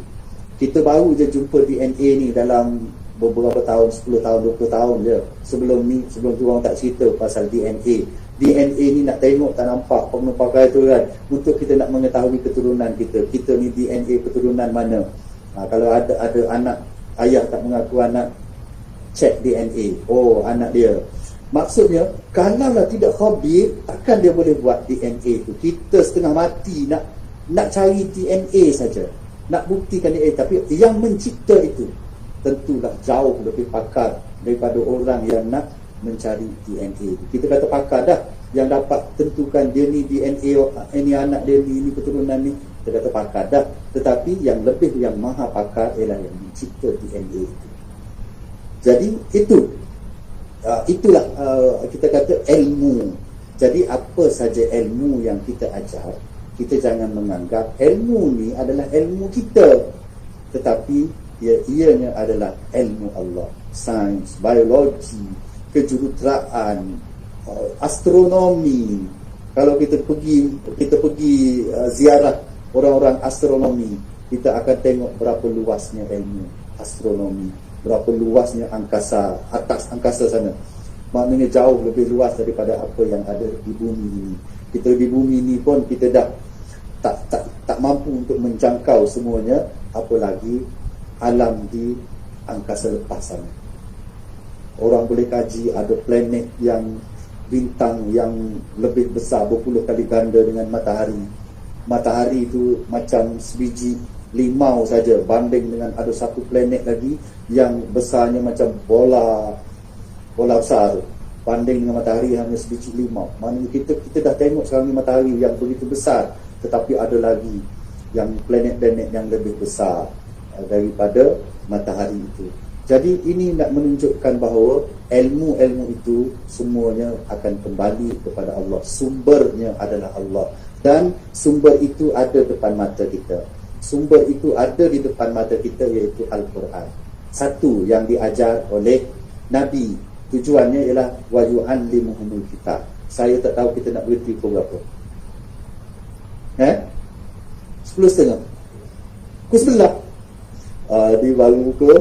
Kita baru je jumpa DNA ni dalam beberapa tahun, 10 tahun, 20 tahun je. Sebelum tu orang tak cerita pasal DNA. DNA ni nak tengok tak nampak, kena pakai tu kan, untuk kita nak mengetahui keturunan kita. Kita ni DNA keturunan mana. Kalau ada anak, ayah tak mengaku anak, check DNA. Oh, anak dia. Maksudnya, kalaulah tidak khabir, takkan dia boleh buat DNA tu. Kita setengah mati nak cari DNA saja, nak buktikan DNA. Tapi yang mencipta itu tentulah jauh lebih pakar daripada orang yang nak mencari DNA. Kita kata pakar dah, yang dapat tentukan dia ni DNA, ini anak dia ni, ini keturunan ni, kita kata pakar dah. Tetapi yang lebih, yang maha pakar ialah yang mencipta DNA itu. Jadi itulah kita kata ilmu. Jadi apa saja ilmu yang kita ajar, kita jangan menganggap ilmu ni adalah ilmu kita, tetapi ianya adalah ilmu Allah. Sains, biologi, kejuruteraan, astronomi. Kalau kita pergi ziarah orang-orang astronomi, kita akan tengok berapa luasnya ilmu astronomi, berapa luasnya angkasa, atas angkasa sana. Maknanya jauh lebih luas daripada apa yang ada di bumi ini. Kita di bumi ini pun kita dah tak mampu untuk menjangkau semuanya, apalagi alam di angkasa lepas sana. Orang boleh kaji ada planet yang bintang yang lebih besar, berpuluh kali ganda dengan matahari. Matahari itu macam sebiji limau saja banding dengan ada satu planet lagi yang besarnya macam bola besar, banding dengan matahari hanya sebiji limau. Maknanya kita dah tengok sekarang ni matahari yang begitu besar, tetapi ada lagi yang planet-planet yang lebih besar daripada matahari itu. Jadi ini nak menunjukkan bahawa ilmu-ilmu itu semuanya akan kembali kepada Allah. Sumbernya adalah Allah, dan sumber itu ada depan mata kita. Sumber itu ada di depan mata kita, iaitu Al-Quran. Satu yang diajar oleh Nabi, tujuannya ialah wa yu'allimuhumul kitab. Saya tak tahu kita nak berhenti pukul berapa. 10.30. Pukul 11. Di baru ke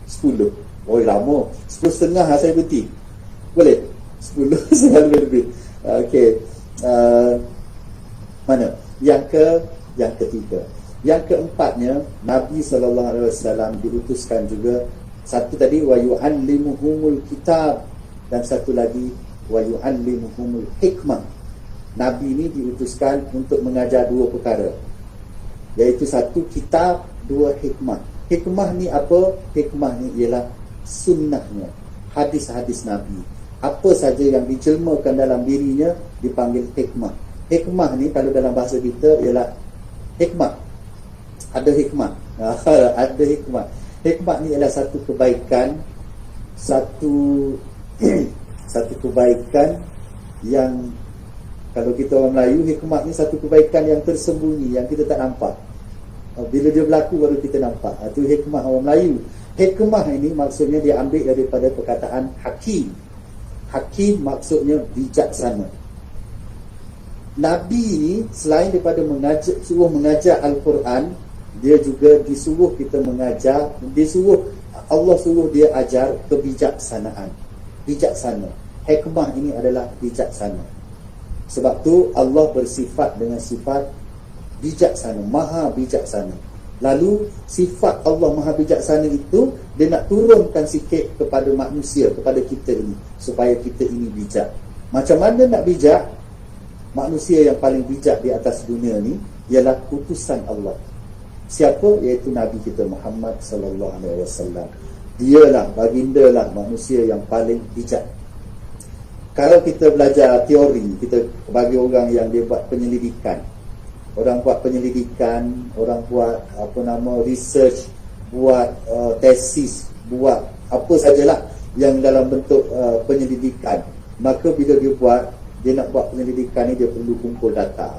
10. Oh lama. 10.30 saya berhenti. Boleh? 10 lebih. Okey. Mana? Yang ketiga. Yang keempatnya, Nabi SAW diutuskan juga. Satu tadi wa yu'allimuhumul kitab, dan satu lagi wa yu'allimuhumul hikmah. Nabi ini diutuskan untuk mengajar dua perkara, iaitu satu kitab, dua hikmah. Hikmah ni apa? Hikmah ni ialah sunnahnya, hadis-hadis Nabi. Apa saja yang dijelmakan dalam dirinya dipanggil hikmah. Hikmah ni kalau dalam bahasa kita ialah hikmah. Ada hikmah. Ada hikmah. Hikmah ni ialah satu kebaikan, satu kebaikan yang, kalau kita orang Melayu, hikmah ni satu kebaikan yang tersembunyi, yang kita tak nampak. Bila dia berlaku baru kita nampak. Itu hikmah orang Melayu. Hikmah ini maksudnya dia ambil daripada perkataan hakim. Hakim maksudnya bijaksana. Nabi ni selain daripada suruh mengajar Al-Quran, dia juga disuruh kita mengajar, Allah suruh dia ajar kebijaksanaan. bijaksana. Hikmah ini adalah bijaksana. Sebab tu Allah bersifat dengan sifat bijaksana, maha bijaksana. Lalu sifat Allah maha bijaksana itu dia nak turunkan sikit kepada manusia, kepada kita ini, supaya kita ini bijak. Macam mana nak bijak? Manusia yang paling bijak di atas dunia ni ialah utusan Allah. Siapa? Iaitu Nabi kita Muhammad sallallahu alaihi wasallam. Dialah, baginda lah manusia yang paling bijak. Kalau kita belajar teori, kita bagi orang yang dia buat penyelidikan, orang buat penyelidikan, orang buat research, buat tesis, buat apa sajalah yang dalam bentuk penyelidikan. Maka bila dia nak buat penyelidikan ni, dia perlu kumpul data.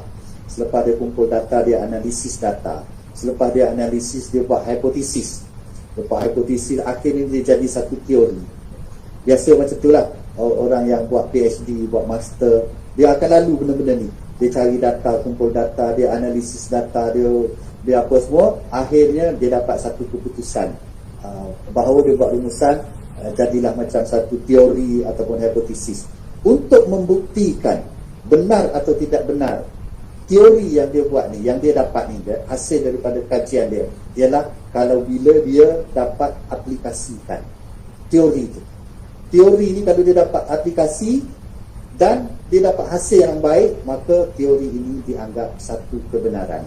Selepas dia kumpul data, dia analisis data. Selepas dia analisis, dia buat hipotesis. Lepas hipotesis, akhirnya dia jadi satu teori. Biasa macam itulah orang yang buat PhD, buat master, dia akan lalu benda-benda ni. Dia cari data, kumpul data, dia analisis data, dia apa semua. Akhirnya dia dapat satu keputusan, bahawa dia buat rumusan, jadilah macam satu teori ataupun hipotesis. Untuk membuktikan benar atau tidak benar teori yang dia buat ni, yang dia dapat ni, hasil daripada kajian dia, ialah kalau bila dia dapat aplikasikan teori itu. Teori ni kalau dia dapat aplikasi dan dia dapat hasil yang baik, maka teori ini dianggap satu kebenaran.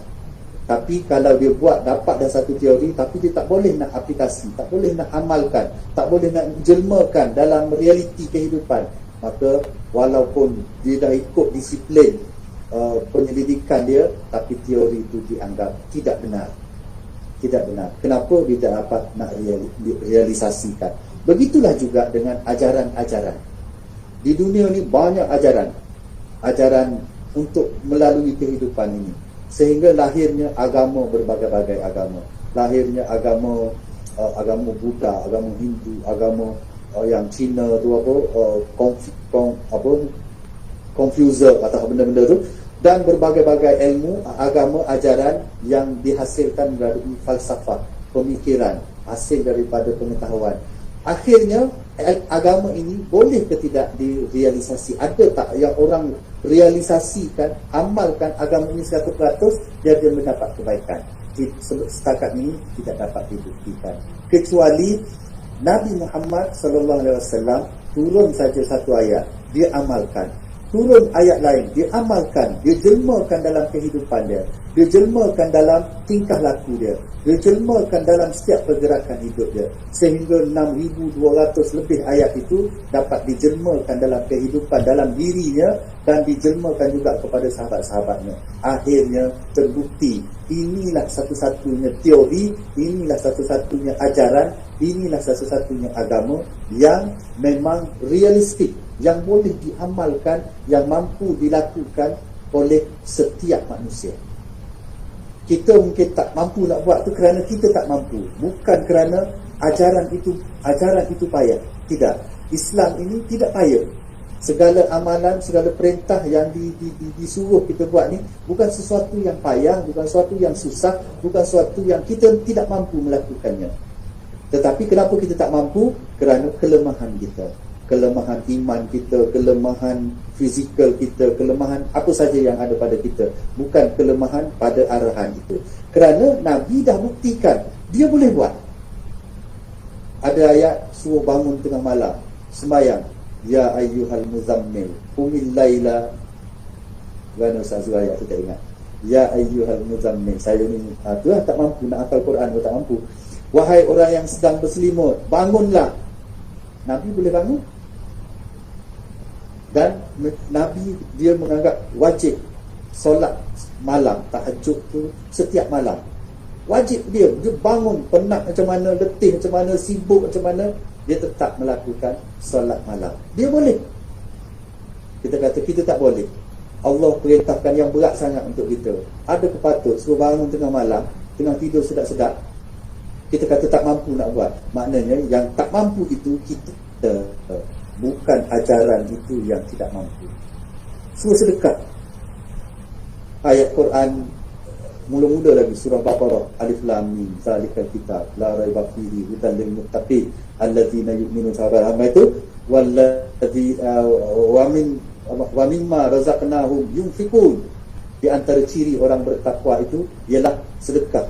Tapi kalau dia buat dapat dah satu teori, tapi dia tak boleh nak aplikasi, tak boleh nak amalkan, tak boleh nak jelmakan dalam realiti kehidupan, maka walaupun dia dah ikut disiplin penyelidikan dia, tapi teori itu dianggap tidak benar. Tidak benar. Kenapa dia tak dapat nak realisasikan? Begitulah juga dengan ajaran-ajaran. Di dunia ni banyak ajaran untuk melalui kehidupan ini, sehingga lahirnya agama, berbagai-bagai agama. Lahirnya agama Buddha, agama Hindu, agama yang Cina tu Confucius atau benda-benda tu, dan berbagai-bagai ilmu, agama, ajaran yang dihasilkan dari falsafah, pemikiran, hasil daripada pengetahuan. Akhirnya agama ini boleh ke tidak direalisasi? Ada tak yang orang realisasikan, amalkan agama ini 100%, dia mendapat kebaikan? Setakat ini tidak dapat dibuktikan, kecuali Nabi Muhammad SAW turun saja satu ayat, dia amalkan. Turun ayat lain, dia amalkan, dia jelmakan dalam kehidupan dia, dia jelmakan dalam tingkah laku dia, dia jelmakan dalam setiap pergerakan hidup dia, sehingga 6,200 lebih ayat itu dapat dijelmakan dalam kehidupan, dalam dirinya, dan dijelmakan juga kepada sahabat-sahabatnya. Akhirnya terbukti, inilah satu-satunya teori, inilah satu-satunya ajaran, inilah satu-satunya agama yang memang realistik, yang boleh diamalkan, yang mampu dilakukan oleh setiap manusia. Kita mungkin tak mampu nak buat tu kerana kita tak mampu, bukan kerana ajaran itu payah. Tidak. Islam ini tidak payah. Segala amalan, segala perintah yang disuruh kita buat ni bukan sesuatu yang payah, bukan sesuatu yang susah, bukan sesuatu yang kita tidak mampu melakukannya. Tetapi kenapa kita tak mampu? Kerana kelemahan kita, kelemahan iman kita, kelemahan fizikal kita, kelemahan apa saja yang ada pada kita, bukan kelemahan pada arahan itu. Kerana Nabi dah buktikan dia boleh buat. Ada ayat suruh bangun tengah malam sembahyang, ya ayyuhal muzammil qumil laila. Mana Ustaz ayat tu tak ingat. Ya ayyuhal muzammil. Saya ni tu lah, tak mampu nak hafal Quran, tak mampu. Wahai orang yang sedang berselimut, bangunlah. Nabi boleh bangun. Dan Nabi dia menganggap wajib solat malam, tahajud tu setiap malam. Wajib dia bangun, penat macam mana, letih macam mana, sibuk macam mana, dia tetap melakukan solat malam. Dia boleh. Kita kata kita tak boleh. Allah perintahkan yang berat sangat untuk kita. Ada kepatut suruh bangun tengah malam, tengah tidur sedap-sedap, kita kata tak mampu nak buat. Maknanya yang tak mampu itu kita, bukan ajaran itu yang tidak mampu. Suruh sedekah. Ayat Quran mula-mula lagi, surah Baqarah, Alif Lam Mim, zalikal kitab la raiba fihi hudal lil muttaqin allazina yu'minuna bil itu, Walladzi wa mimma razaqnahum yunfiqun. Di antara ciri orang bertakwa itu ialah sedekah,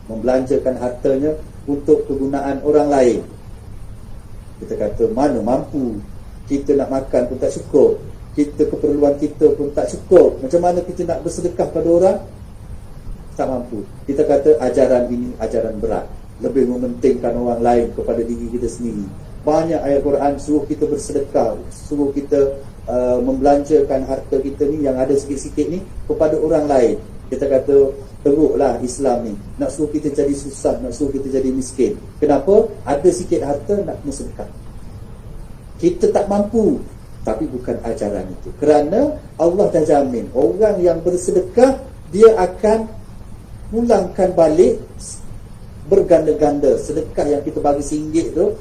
membelanjakan hartanya untuk kegunaan orang lain. Kita kata mana mampu, kita nak makan pun tak cukup, kita keperluan kita pun tak cukup, macam mana kita nak bersedekah pada orang? Tak mampu. Kita kata ajaran ini ajaran berat, lebih mementingkan orang lain kepada diri kita sendiri. Banyak ayat Quran suruh kita bersedekah, suruh kita membelanjakan harta kita ni yang ada sikit-sikit ni kepada orang lain. Kita kata teruklah Islam ni, nak suruh kita jadi susah, nak suruh kita jadi miskin. Kenapa? Ada sikit harta nak kena sedekah. Kita tak mampu, tapi bukan ajaran itu. Kerana Allah dah jamin orang yang bersedekah, dia akan pulangkan balik berganda-ganda. Sedekah yang kita bagi RM1 tu,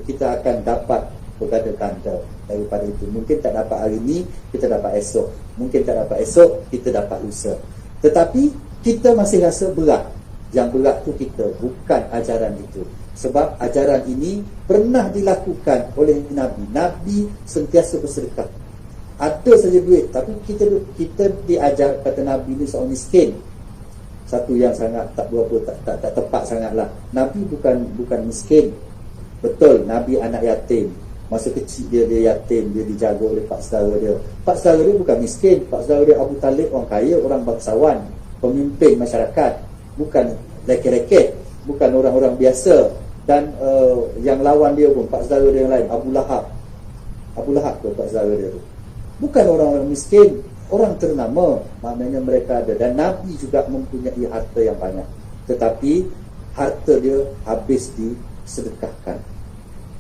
kita akan dapat berganda-ganda daripada itu. Mungkin tak dapat hari ni, kita dapat esok. Mungkin tak dapat esok, kita dapat lusa. Tetapi kita masih rasa berat. Yang berat tu kita, bukan ajaran itu. Sebab ajaran ini pernah dilakukan oleh Nabi. Nabi sentiasa bersedekah. Ada saja duit, tapi kita diajar, kata Nabi ni seorang miskin. Satu yang sangat tak tepat sangatlah. Nabi bukan miskin. Betul, Nabi anak yatim. Masa kecil dia yatim, dia dijaga oleh pak saudara dia. Pak saudara dia bukan miskin. Pak saudara dia Abu Talib orang kaya, orang bangsawan, pemimpin masyarakat, bukan leket-leket, bukan orang-orang biasa. Dan yang lawan dia pun pak saudara dia yang lain, Abu Lahab tu pak saudara dia tu. Bukan orang-orang miskin, orang ternama, maknanya mereka ada. Dan Nabi juga mempunyai harta yang banyak, tetapi harta dia habis disedekahkan.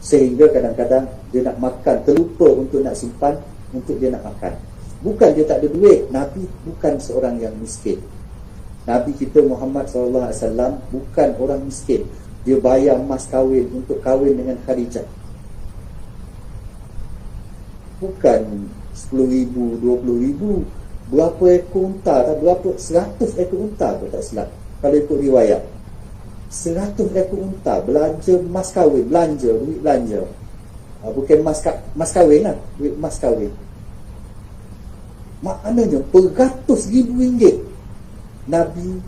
Sehingga kadang-kadang dia nak makan, terlupa untuk nak simpan, untuk dia nak makan. Bukan dia tak ada duit. Nabi bukan seorang yang miskin. Nabi kita Muhammad SAW bukan orang miskin. Dia bayar mas kahwin untuk kahwin dengan Khadijah. Bukan 10,000, 20,000. Berapa ekor unta, berapa 100 ekor unta kalau tak silap, kalau ikut riwayat. 100 ekor unta, belanja mas kahwin, duit belanja. Bukan mas kahwin lah, duit mas kahwin. Maknanya beratus ribu ringgit Nabi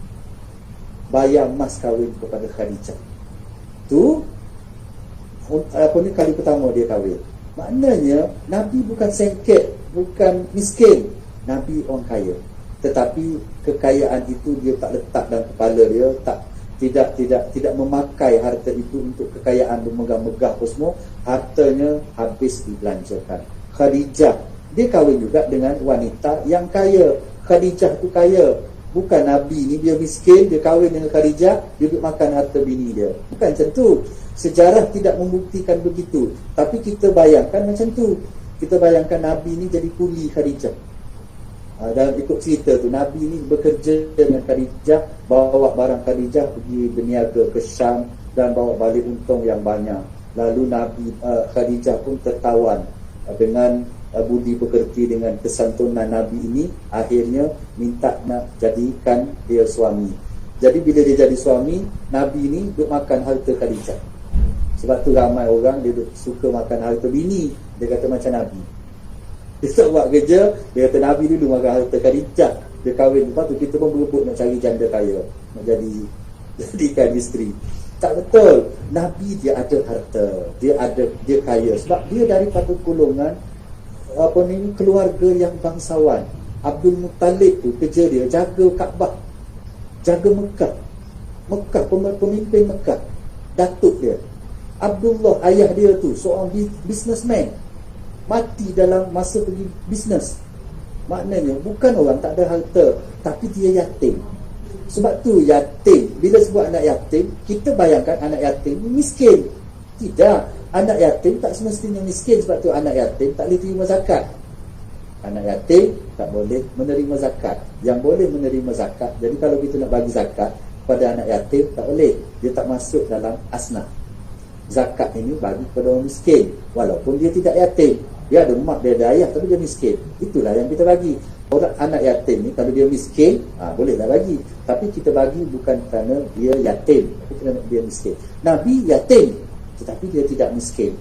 bayar mas kahwin kepada Khadijah. Tu kali pertama dia kahwin. Maknanya Nabi bukan sengket, bukan miskin. Nabi orang kaya. Tetapi kekayaan itu dia tak letak dalam kepala dia, tidak memakai harta itu untuk kekayaan bermegah-megah apa semua. Hartanya habis dibelanjakan. Khadijah, dia kahwin juga dengan wanita yang kaya. Khadijah tu kaya. Bukan Nabi ni dia miskin, dia kahwin dengan Khadijah, dia duduk makan harta bini dia. Bukan macam tu. Sejarah tidak membuktikan begitu. Tapi kita bayangkan macam tu. Kita bayangkan Nabi ni jadi kuli Khadijah. Dalam ikut cerita tu, Nabi ni bekerja dengan Khadijah, bawa barang Khadijah pergi berniaga ke Syam dan bawa balik untung yang banyak. Lalu Khadijah pun tertawan dengan budi pekerti, dengan kesantunan Nabi ini. Akhirnya minta nak jadikan dia suami. Jadi bila dia jadi suami, Nabi ni duk makan harta Khadijah. Sebab tu ramai orang dia suka makan harta bini. Dia kata macam Nabi. Dia tak buat kerja, dia kata Nabi dulu makan harta Khadijah. Dia kahwin, lepas tu kita pun berebut nak cari janda kaya, nak jadikan isteri. Tak betul. Nabi dia ada harta, dia kaya sebab dia daripada golongan keluarga yang bangsawan. Abdul Muttalib tu kerja dia jaga Kaabah, jaga Mekah, pemimpin Mekah, datuk dia. Abdullah ayah dia tu seorang businessman, mati dalam masa pergi bisnes. Maknanya bukan orang tak ada harta, tapi dia yatim. Sebab tu yatim, bila sebut anak yatim, kita bayangkan anak yatim ni miskin. Tidak, anak yatim tak semestinya miskin. Sebab tu anak yatim tak boleh terima zakat. Anak yatim tak boleh menerima zakat. Yang boleh menerima zakat, jadi kalau kita nak bagi zakat pada anak yatim, tak boleh. Dia tak masuk dalam asnaf. Zakat ini bagi kepada orang miskin, walaupun dia tidak yatim. Dia ada mak, dia ada ayah, tapi dia miskin. Itulah yang kita bagi. Orang anak yatim ni kalau dia miskin, bolehlah bagi. Tapi kita bagi bukan kerana dia yatim, tapi kerana dia miskin. Nabi yatim, tetapi dia tidak miskin.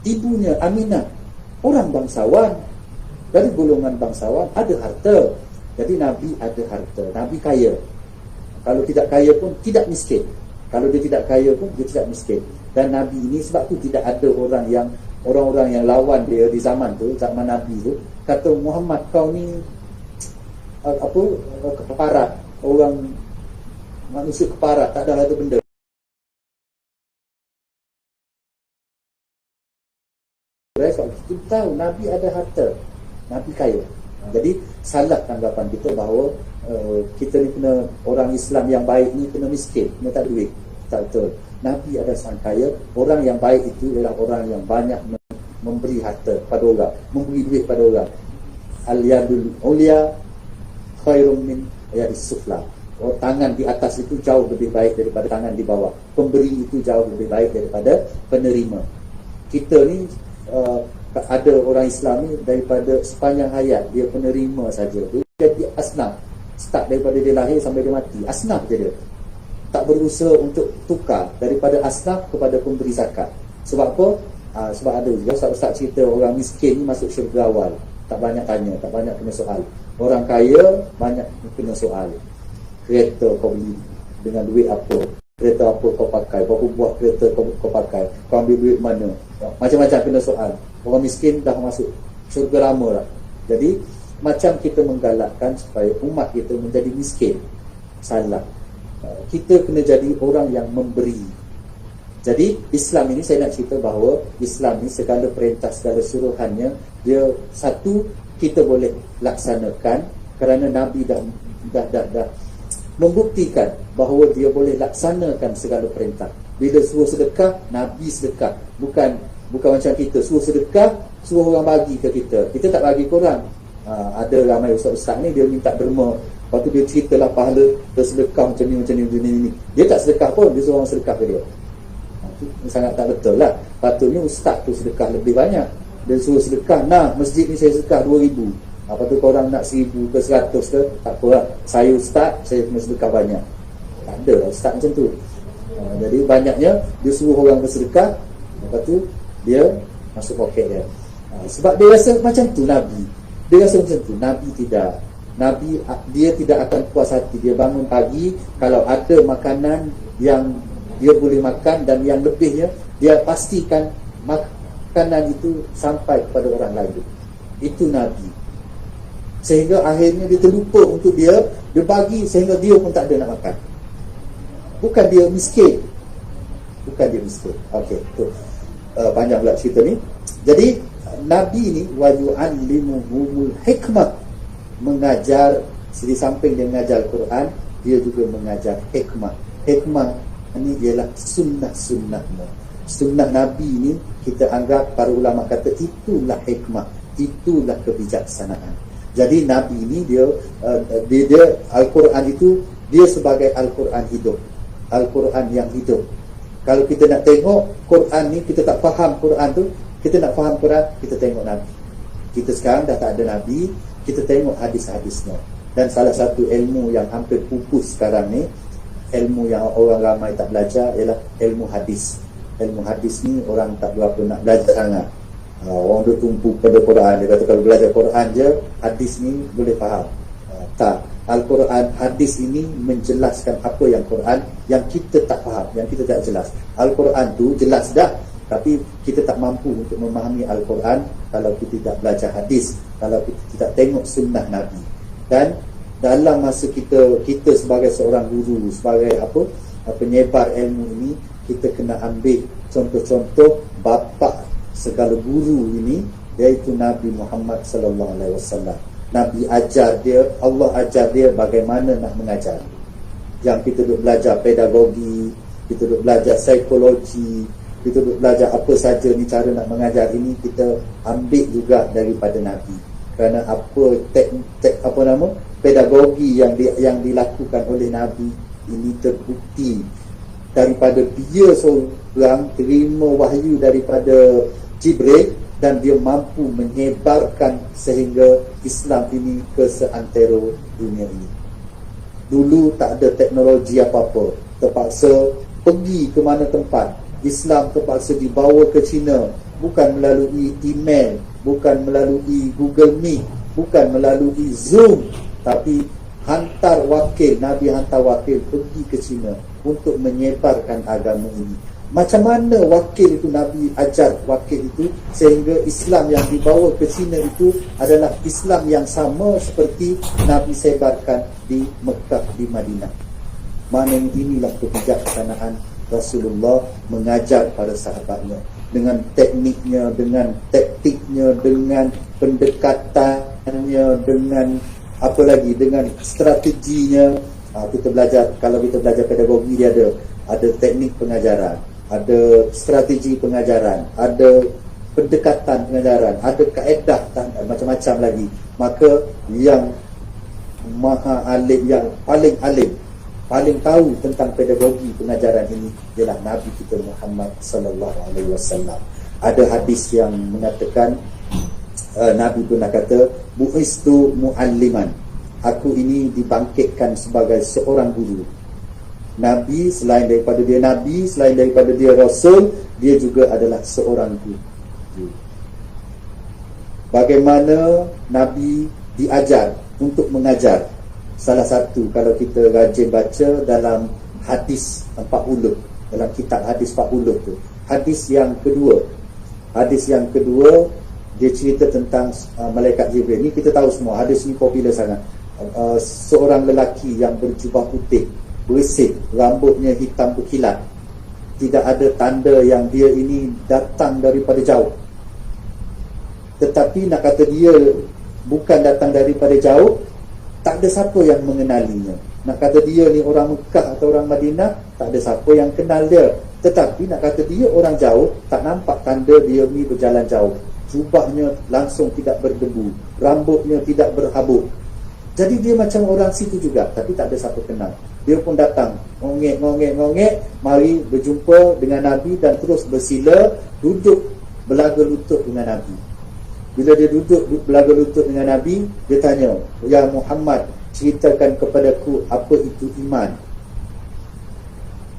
ibunya Aminah orang bangsawan, dari golongan bangsawan, ada harta. Jadi Nabi ada harta, Nabi kaya. Kalau tidak kaya pun tidak miskin. Kalau dia tidak kaya pun dia tidak miskin. Dan Nabi ini sebab tu tidak ada orang-orang yang lawan dia di zaman tu, zaman Nabi tu, kata Muhammad kau ni keparat, orang manusia keparat, tak ada harta benda. Sebab kita tahu Nabi ada harta, Nabi kaya. Jadi salah tanggapan kita bahawa kita ni kena, orang Islam yang baik ni kena miskin, kena tak duit. Tak betul. Nabi ada sang kaya. Orang yang baik itu ialah orang yang banyak memberi harta pada orang, memberi duit pada orang. Al-yadul ulia khairum min yadis sufla. Tangan di atas itu jauh lebih baik daripada tangan di bawah. Pemberi itu jauh lebih baik daripada penerima. Kita ni ada orang Islam ni daripada sepanjang hayat dia penerima saja. Dia jadi asnaf. Start daripada dia lahir sampai dia mati, asnaf je dia. Tak berusaha untuk tukar daripada asnaf kepada pemberi zakat. Sebab apa? Sebab ada juga ustaz cerita orang miskin ni masuk syurga awal. Tak banyak tanya, tak banyak kena soal. Orang kaya banyak kena soal. Kereta kau beli dengan duit apa? Kereta apa kau pakai? Berapa buah kereta kau pakai? Kau ambil duit mana? Macam-macam kena soal. Orang miskin dah masuk syurga lama dah. Jadi macam kita menggalakkan supaya umat kita menjadi miskin, salah. Kita kena jadi orang yang memberi. Jadi Islam ini, saya nak cerita bahawa Islam ni segala perintah, segala suruhannya, dia satu kita boleh laksanakan kerana Nabi dah membuktikan bahawa dia boleh laksanakan segala perintah. Bila suruh sedekah, Nabi sedekah. Bukan macam kita suruh sedekah, suruh orang bagi ke kita. Kita tak bagi korang. Ada ramai ustaz-ustaz ni dia minta derma. Lepas tu dia ceritalah pahala bersedekah macam ni. Dia tak sedekah pun, dia suruh orang sedekah ke dia. Itu sangat tak betul lah. Patutnya ustaz tu sedekah lebih banyak. Dia suruh sedekah, nah masjid ni saya sedekah 2,000. Lepas tu korang nak 1,000 ke 100 ke, tak apa lah. Saya ustaz, saya kena sedekah banyak. Tak ada lah ustaz macam tu. Jadi banyaknya dia suruh orang bersedekah, lepas tu dia masuk poket dia. Sebab dia rasa macam tu Nabi. Dia rasa macam tu. Nabi tidak. Nabi dia tidak akan puas hati. Dia bangun pagi, kalau ada makanan yang dia boleh makan dan yang lebihnya, dia pastikan makanan itu sampai kepada orang lain. Itu Nabi. Sehingga akhirnya dia terlupa untuk dia bagi sehingga dia pun tak ada nak makan. Bukan dia miskin. Okey, tu panjang pula cerita ni. Jadi Nabi ni wa yu'allimuhumul hikmah, mengajar. Di samping dia mengajar Al-Quran, dia juga mengajar hikmah. Hikmah ini ialah sunnah-sunnahnya. Sunnah Nabi ni kita anggap, para ulama kata itulah hikmah, itulah kebijaksanaan. Jadi Nabi ni dia Al-Quran itu dia sebagai Al-Quran hidup, Al-Quran yang hidup. Kalau kita nak tengok Quran ni, kita tak faham Quran tu, kita nak faham Quran, kita tengok Nabi. Kita sekarang dah tak ada Nabi, kita tengok hadis-hadisnya. Dan salah satu ilmu yang hampir pupus sekarang ni, ilmu yang orang ramai tak belajar, ialah ilmu hadis. Ilmu hadis ni orang tak berapa nak belajar sangat. Orang dia tumpu pada Quran. Dia kata kalau belajar Quran je, hadis ni boleh faham. Tak. Al-Quran, hadis ini menjelaskan apa yang Quran yang kita tak faham, yang kita tak jelas. Al-Quran tu jelas dah, tapi kita tak mampu untuk memahami Al-Quran kalau kita tidak belajar hadis, kalau kita tidak tengok sunnah Nabi. Dan dalam masa kita sebagai seorang guru, sebagai penyebar ilmu ini, kita kena ambil contoh-contoh bapa segala guru ini, iaitu Nabi Muhammad sallallahu alaihi wasallam. Nabi ajar dia, Allah ajar dia bagaimana nak mengajar. Yang kita duk belajar pedagogi, kita duk belajar psikologi, kita duk belajar apa saja ni cara nak mengajar ini, kita ambil juga daripada Nabi. Kerana pedagogi yang dilakukan oleh Nabi ini terbukti daripada dia seorang terima wahyu daripada Jibril, dan dia mampu menyebarkan sehingga Islam ini ke seantero dunia ini. Dulu tak ada teknologi apa-apa, terpaksa pergi ke mana tempat. Islam terpaksa dibawa ke China, bukan melalui email, bukan melalui Google Meet, bukan melalui Zoom, tapi hantar wakil, Nabi hantar wakil pergi ke China untuk menyebarkan agama ini. Macam mana wakil itu Nabi ajar wakil itu sehingga Islam yang dibawa ke China itu adalah Islam yang sama seperti Nabi sebarkan di Mekah, di Madinah. Maknanya inilah kebijaksanaan Rasulullah mengajar pada sahabatnya dengan tekniknya, dengan taktiknya, dengan pendekatannya, dengan apa lagi, dengan strateginya. Kita belajar, kalau kita belajar pedagogi, dia ada teknik pengajaran, ada strategi pengajaran, ada pendekatan pengajaran, ada kaedah dan macam-macam lagi. Maka yang maha alim, yang paling alim, paling tahu tentang pedagogi pengajaran ini ialah Nabi kita Muhammad sallallahu alaihi wasallam. Ada hadis yang mengatakan Nabi pernah kata, bu'istu mu'alliman, aku ini dibangkitkan sebagai seorang guru. Nabi selain daripada dia Nabi, selain daripada dia Rasul, dia juga adalah seorang guru. Bagaimana Nabi diajar untuk mengajar? Salah satu, kalau kita rajin baca dalam hadis 40, dalam kitab hadis 40 tu, hadis yang kedua dia cerita tentang malaikat Jibril. Ni kita tahu semua, hadis ni popular sangat. Seorang lelaki yang berjubah putih, bersih, rambutnya hitam berkilat, tidak ada tanda yang dia ini datang daripada jauh. Tetapi nak kata dia bukan datang daripada jauh, tak ada siapa yang mengenalinya. Nak kata dia ni orang Mekah atau orang Madinah, tak ada siapa yang kenal dia. Tetapi nak kata dia orang jauh, tak nampak tanda dia ni berjalan jauh. Jubahnya langsung tidak berdebu, rambutnya tidak berhabuk. Jadi dia macam orang situ juga, tapi tak ada siapa kenal. Dia pun datang, ngongek, mari berjumpa dengan Nabi dan terus bersila, duduk belaga lutut dengan Nabi. Bila dia duduk belaga lutut dengan Nabi, dia tanya, "Ya Muhammad, ceritakan kepadaku apa itu iman."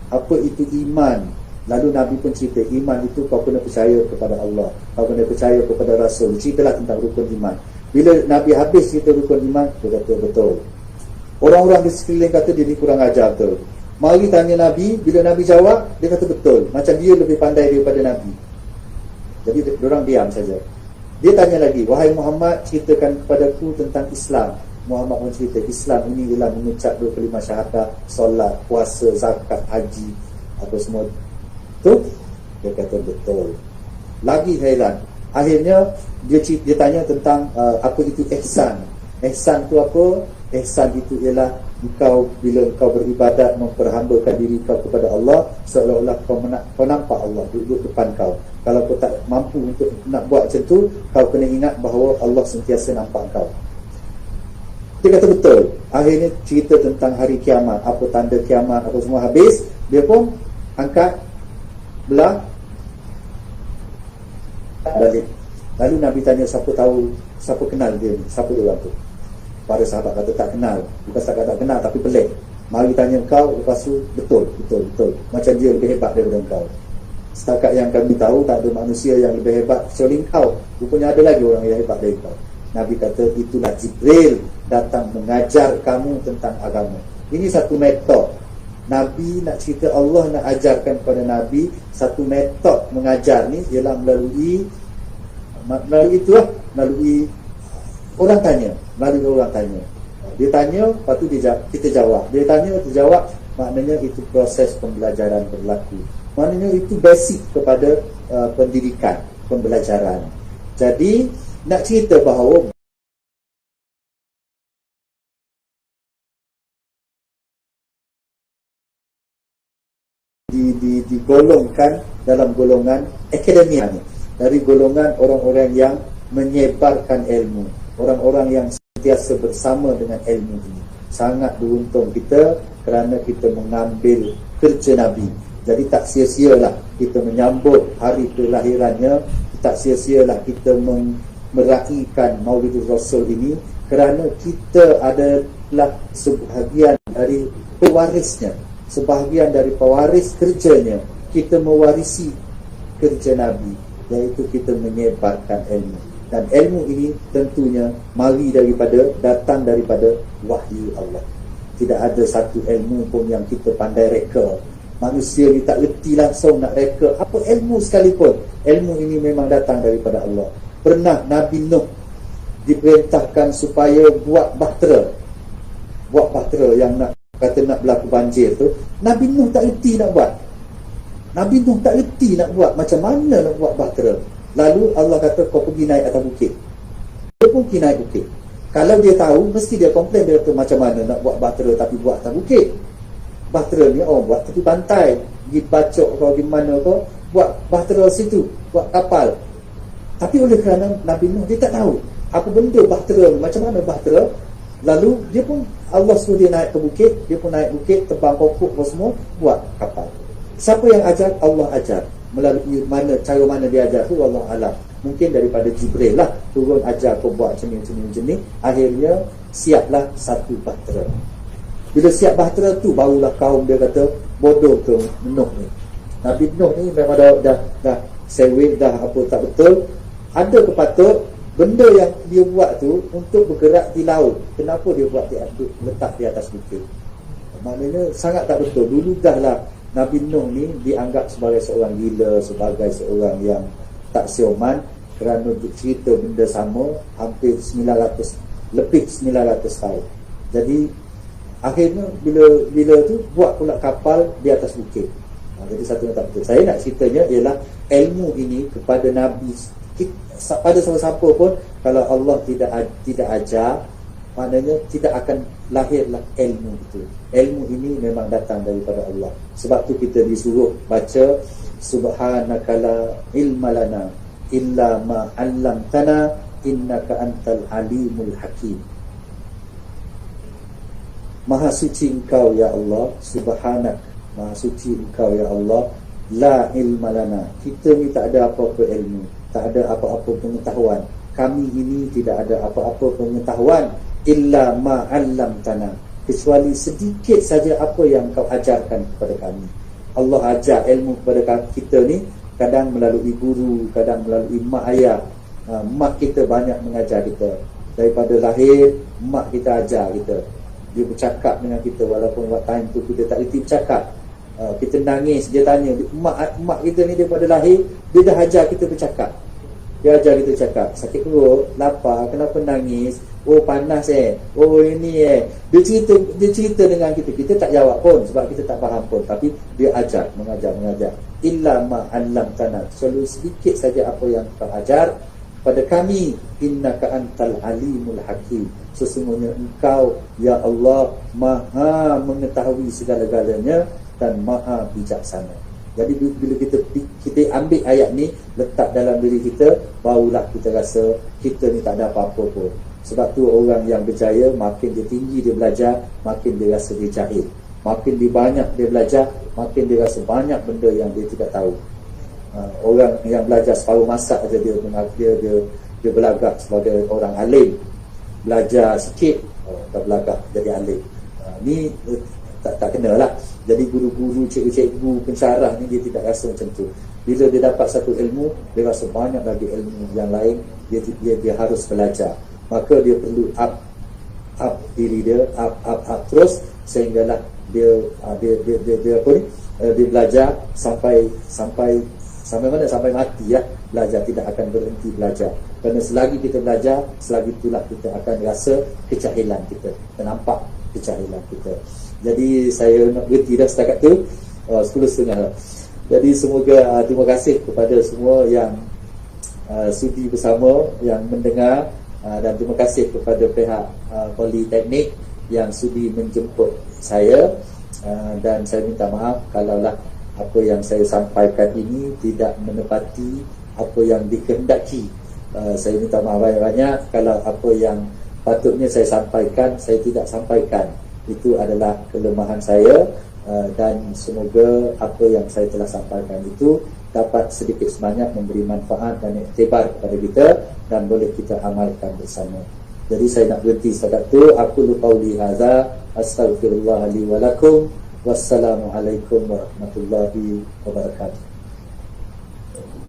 Apa itu iman? Lalu Nabi pun cerita, iman itu kau kena percaya kepada Allah, kau kena percaya kepada Rasul. Ceritalah tentang rukun iman. Bila Nabi habis cerita rukun iman, dia kata betul. Orang-orang di sekeliling kata dia ni kurang ajar betul. Mari tanya Nabi, bila Nabi jawab, dia kata betul. Macam dia lebih pandai daripada Nabi. Jadi diorang diam saja. Dia tanya lagi, "Wahai Muhammad, ceritakan kepadaku tentang Islam." Muhammad pun cerita, Islam ini ialah mengucap 2 kalimah syahadah, solat, puasa, zakat, haji, apa semua. Tu dia kata betul. Lagi heran, akhirnya dia tanya tentang apa itu ihsan. Ihsan tu apa? Ihsan itu ialah engkau, bila engkau beribadat, memperhambakan diri kau kepada Allah, seolah-olah kau nampak Allah duduk depan kau. Kalau kau tak mampu untuk nak buat macam tu, kau kena ingat bahawa Allah sentiasa nampak kau. Dia kata betul. Akhirnya cerita tentang hari kiamat, apa tanda kiamat, apa semua habis. Dia pun angkat belah balik. Lalu Nabi tanya, siapa tahu, siapa kenal dia ni, siapa dia orang tu? Para sahabat kata tak kenal. Bukan setakat tak kenal, tapi pelik. Mari tanya kau, lepas tu betul. Macam dia lebih hebat daripada kau. Setakat yang kami tahu, tak ada manusia yang lebih hebat kecuali kau. Rupanya ada lagi orang yang hebat dari kau. Nabi kata, itulah Jibril datang mengajar kamu tentang agama. Ini satu metod. Nabi nak cerita, Allah nak ajarkan kepada Nabi satu metod mengajar ni, ialah melalui orang tanya. Melalui orang tanya. Dia tanya, lepas tu kita jawab. Dia tanya, kita jawab. Maknanya itu proses pembelajaran berlaku. Maknanya itu basic kepada pendidikan, pembelajaran. Jadi nak cerita bahawa digolongkan dalam golongan akademia ni, dari golongan orang-orang yang menyebarkan ilmu, orang-orang yang sentiasa bersama dengan ilmu ini. Sangat beruntung kita kerana kita mengambil kerja Nabi. Jadi tak sia-sialah kita menyambut hari kelahirannya, tak sia-sialah kita meraihkan Maulidur Rasul ini, kerana kita adalah sebahagian dari pewarisnya, sebahagian dari pewaris kerjanya. Kita mewarisi kerja Nabi. iaitu kita menyebarkan ilmu. Dan ilmu ini tentunya datang daripada wahyu Allah. Tidak ada satu ilmu pun yang kita pandai reka. Manusia ni tak reti langsung nak reka apa ilmu sekalipun. Ilmu ini memang datang daripada Allah. Pernah Nabi Nuh diperintahkan supaya buat bahtera yang nak berlaku banjir tu. Nabi Nuh tak reti nak buat. Nabi Nuh tak reti nak buat macam mana nak buat bahtera. Lalu Allah kata kau pergi naik atas bukit. Dia pun pergi naik bukit. Kalau dia tahu, mesti dia komplain. Dia kata macam mana nak buat bahtera tapi buat atas bukit. Bahtera ni buat tepi pantai, pergi Bacok kau di mana kau, buat bahtera situ, buat kapal. Tapi oleh kerana Nabi Nuh dia tak tahu apa benda bahtera ni, macam mana bahtera. Lalu dia pun, Allah suruh dia naik ke bukit. Dia pun naik bukit, tebang pokok semua, buat kapal. Siapa yang ajar? Allah ajar. Melalui cara mana dia ajar tu Allah alam. Mungkin daripada Jibril lah turun ajar kau buat jenis. Akhirnya siaplah satu bahtera. Bila siap bahtera tu, barulah kaum dia kata bodoh ke Nuh ni. Nabi Nuh ni memang dah sewing, dah apa tak betul. Ada kepatut benda yang dia buat tu untuk bergerak di laut. Kenapa dia buat letak di atas bukit? Maknanya sangat tak betul. Dulu dah lah Nabi Nuh ni dianggap sebagai seorang gila, sebagai seorang yang tak sioman, kerana cerita benda sama hampir 900 tahun. Jadi akhirnya bila tu buat pula kapal di atas bukit. Jadi satu yang tak betul. Saya nak ceritanya ialah ilmu ini kepada Nabi, pada siapa-siapa pun, kalau Allah tidak ajar, maknanya tidak akan lahirlah ilmu itu. Ilmu ini memang datang daripada Allah. Sebab tu kita disuruh baca subhanaka la ilma lana illa ma 'allamtana innaka antal alimul hakim. Maha suci engkau ya Allah, subhanak, maha suci engkau ya Allah, la ilma lana, kita ni tak ada apa-apa ilmu, tak ada apa-apa pengetahuan. Kami ini tidak ada apa-apa pengetahuan illa ma 'allamtana, kecuali sedikit saja apa yang kau ajarkan kepada kami. Allah ajar ilmu kepada kita ni kadang melalui guru, kadang melalui mak ayah. Mak kita banyak mengajar kita. Daripada lahir, mak kita ajar kita. Dia bercakap dengan kita walaupun waktu time tu kita tak reti bercakap. Kita nangis, dia tanya. Mak kita ni daripada lahir, dia dah ajar kita bercakap. Dia ajar kita cakap, sakit perut, lapar, kenapa nangis? Oh panas oh ini Dia cerita dengan kita. Kita tak jawab pun sebab kita tak faham pun. Tapi dia mengajar. Illa ma 'allamtana, selalu sedikit saja apa yang kau ajar pada kami. Innaka antal alimul hakim, sesungguhnya engkau ya Allah maha mengetahui segala-galanya dan maha bijaksana. Jadi bila kita ambil ayat ni, letak dalam diri kita, barulah kita rasa kita ni tak ada apa-apa pun. Sebab tu orang yang berjaya, makin dia tinggi dia belajar, makin dia rasa dia jahil. Makin dia banyak dia belajar, makin dia rasa banyak benda yang dia tidak tahu. Orang yang belajar separuh masa saja dia berlagak sebagai orang alim. Belajar sikit, tak berlagak jadi alim. Ni tak kena lah. Jadi guru-guru, cikgu-cikgu, pensyarah ni dia tidak rasa macam tu. Bila dia dapat satu ilmu, dia rasa banyak lagi ilmu yang lain. Dia harus belajar. Maka dia perlu up diri dia, up terus, sehinggalah dia belajar sampai mana? Sampai mati ya. Belajar, tidak akan berhenti belajar. Kerana selagi kita belajar, selagi itulah kita akan rasa kejahilan kita, nampak kejahilan kita. Jadi saya nak berhenti dah setakat tu, 10.30. Jadi semoga terima kasih kepada semua yang sudi bersama, yang mendengar, dan terima kasih kepada pihak Politeknik yang sudi menjemput saya, dan saya minta maaf kalaulah apa yang saya sampaikan ini tidak menepati apa yang dikehendaki. Saya minta maaf banyak-banyak kalau apa yang patutnya saya sampaikan saya tidak sampaikan. Itu adalah kelemahan saya, dan semoga apa yang saya telah sampaikan itu dapat sedikit sebanyak memberi manfaat dan iktibar kepada kita dan boleh kita amalkan bersama. Jadi saya nak berhenti setakat tu. Aku qauli hadza, astaghfirullah li wa lakum. Wassalamualaikum warahmatullahi wabarakatuh.